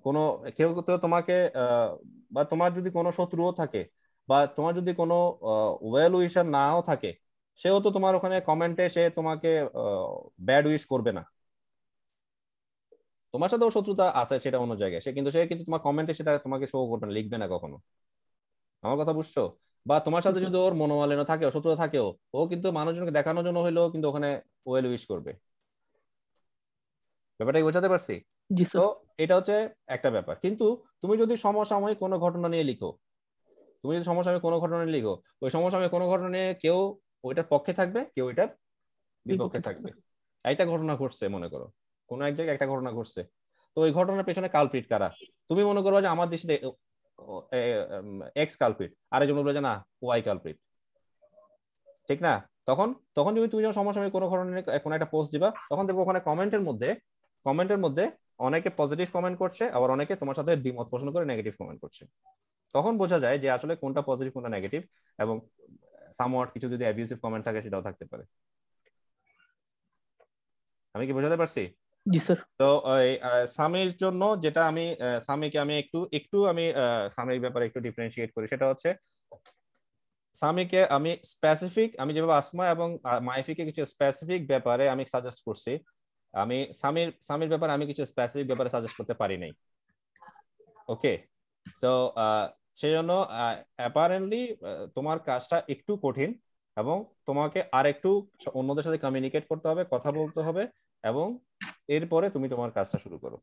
কোনো কেউ তো তোমাকে বা তোমার যদি কোনো শত্রুও থাকে, বা তোমার যদি কোনো ওয়েল উইশার নাও থাকে, সেও তো তোমার ওখানে কমেন্টে সে তোমাকে ব্যাড উইশ করবে না। তোমার সাথেও শত্রুতা আছে সেটা অন্য জায়গায়, সে কিন্তু তোমার কমেন্টে সেটা তোমাকে শো করবে না, লিখবে না কখনো। আমার কথা বুঝছো? বা তোমার সাথে যদি ওর মনোমালিন্য থাকেও, শত্রুতা থাকেও, ও কিন্তু মানুষজনকে দেখানোর জন্য হইলেও কিন্তু ওখানে ওয়েল উইশ করবে। ব্যাপারটা কি বোঝাতে পারছি? জি তো স্যার। এটা হচ্ছে একটা ব্যাপার। কিন্তু তুমি যদি সমসাময়িক কোনো ঘটনা নিয়ে লিখো, ওই সমসাময়িক কোনো ঘটনা নিয়ে কেউ ওইটার পক্ষে থাকবে, কেউ ওইটার বিপক্ষে থাকবে। একটা ঘটনা ঘটছে, মনে করো কোনো এক জায়গায় একটা ঘটনা ঘটছে, তো ওই ঘটনার পেছনে কালপ্রিট কারা? তুমি মনে করো যে আমার দেশে এক্স কালপ্রিট, আরেকজন বলবে যে না ওয়াই কালপ্রিট, ঠিক না? তখন তখন যদি তুমি যখন সমসাময়িক কোনো ঘটনা নিয়ে কোনো একটা পোস্ট দিবা, তখন দেখবো ওখানে কমেন্টের মধ্যে অনেকে পজিটিভ কমেন্ট করছে, আবার অনেকে তোমার সাথে দ্বিমত পোষণ করে নেগেটিভ কমেন্ট করছে। তখন বোঝা যায় যে আসলে কোনটা পজিটিভ কোনটা নেগেটিভ, এবং সামওয়াট কিছু যদি অ্যাবিউসিভ কমেন্ট থাকে সেটাও থাকতে পারে। আমি কি বোঝাতে পারছি? জি স্যার। তো ওই সামির জন্য যেটা আমি সামিকে আমি একটু আমি সামির ব্যাপারে একটু ডিফারেন্সিয়েট করি, সেটা হচ্ছে সামিকে আমি স্পেসিফিক, আমি যেভাবে আসমা এবং মাইফিকে কিছু স্পেসিফিক ব্যাপারে আমি সাজেস্ট করছি, আমি সামির ব্যাপারে আমি কিছু স্পেসিফিক ব্যাপারে সাজেস্ট করতে পারি নাই। ওকে। সো সেই জন্য অ্যাপারেন্টলি তোমার কাজটা একটু কঠিন, এবং তোমাকে আর একটু অন্যদের সাথে কমিউনিকেট করতে হবে, কথা বলতে হবে, এবং এরপরে তুমি তোমার কাজটা শুরু করো।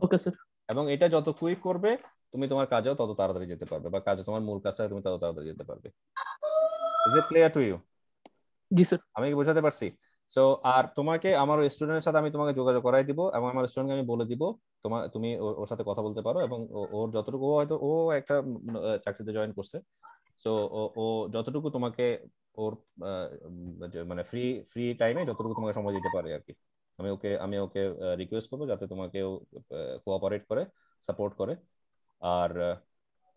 Okay sir. এবং এটা যত কুইক করবে, তুমি তোমার কাজেও তত তাড়াতাড়ি যেতে পারবে, বা কাজে তোমার মূল কাজটা তুমি তত তাড়াতাড়ি যেতে পারবে। Is it clear to you? জি স্যার। আমি কি বোঝাতে পারছি? সো আর তোমাকে আমার স্টুডেন্টের সাথে আমি তোমাকে যোগাযোগ করাই দিব, এবং আমার স্টুডেন্টকে আমি বলে দিব তুমি ওর সাথে কথা বলতে পারো, এবং ওর যতটুকু, ও হয়তো ও একটা চাকরিতে জয়েন করছে, সো ও যতটুকু তোমাকে ওর মানে ফ্রি টাইমে যতটুকু তোমাকে সময় দিতে পারে আর কি। আমি ওকে রিকোয়েস্ট করবো যাতে তোমাকেও কোঅপারেট করে, সাপোর্ট করে। আর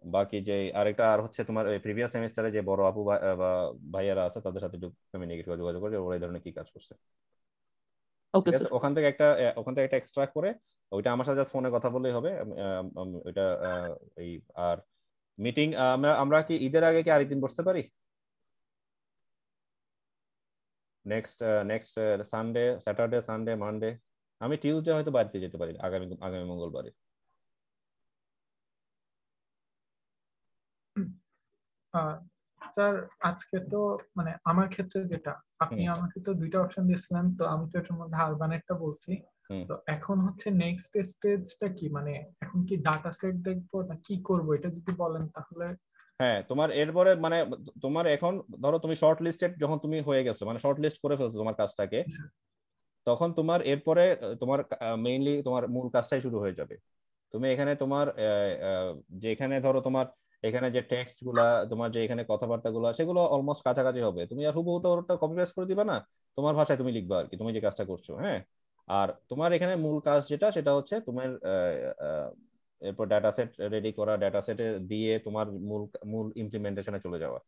বাকি যে আরেকটা আর হচ্ছে তোমার প্রিভিয়াস সেমিস্টারে যে বড় আপু বা ভাইয়ারা আছে তাদের সাথে একটু কমিউনিকেট করে যোগাযোগ করে ওরা এই ধরনের কি কাজ করছে। ওকে ঠিক আছে, স্যার। ওখান থেকে একটা এক্সট্রাক্ট করে ওইটা আমার সাথে ফোনে কথা বললেই হবে। ওইটা এই আর মিটিং আমরা কি ঈদের আগে কি আরেকদিন বসতে পারি? Next next Sunday, Saturday, Sunday, Monday. আমি টিউসডে হয়তো বাড়িতে যেতে পারি, আগামী আগামী মঙ্গলবারে। স্যার আজকে তো মানে আমার ক্ষেত্রে যেটা আপনি আমাকে তো দুইটা অপশন দিয়েছিলেন, তো আমি তো এটার মধ্যে আরবানেরটা বলছি। তো এখন হচ্ছে নেক্সট স্টেজটা কি, মানে এখন কি ডাটা সেট দেখবো না কি করবো, এটা যদি বলেন তাহলে। হ্যাঁ, তোমার এরপরে মানে তোমার এখন ধরো তুমি শর্ট লিস্টেড যখন তুমি হয়ে গেছো, মানে শর্ট লিস্ট করে ফেলছো তোমার কাজটাকে, তখন তোমার এরপরে তোমার মেইনলি তোমার মূল কাজটাই শুরু হয়ে যাবে। তুমি এখানে তোমার যে এখানে ধরো তোমার এখানে যে টেক্সট গুলা, তোমার যে এখানে কথাবার্তা গুলা, সেগুলো অলমোস্ট কাছাকাছি হবে। তুমি আর হুবহু তো ওটা কপি পেস্ট করে দিবা না, তোমার ভাষায় তুমি লিখবা আর কি, তুমি যে কাজটা করছো। হ্যাঁ, আর তোমার এখানে মূল কাজ যেটা সেটা হচ্ছে তোমার এরপর ডাটা সেট রেডি করা, ডাটা সেটে দিয়ে তোমার মূল মূল ইমপ্লিমেন্টেশনে চলে যাওয়া।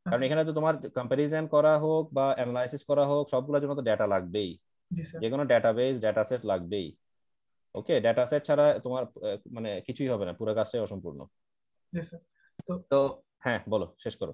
কারণ এখানে তো তোমার কম্পারিজন করা হোক বা অ্যানালাইসিস করা হোক, সবগুলোর জন্য তো ডেটা লাগবেই, জি স্যার। যে কোনো ডাটাবেস ডাটা সেট লাগবেই। ওকে, ডাটা সেট ছাড়া তোমার মানে কিছুই হবে না, পুরো কাজটাই অসম্পূর্ণ। জি স্যার। তো হ্যাঁ, বলো, শেষ করো।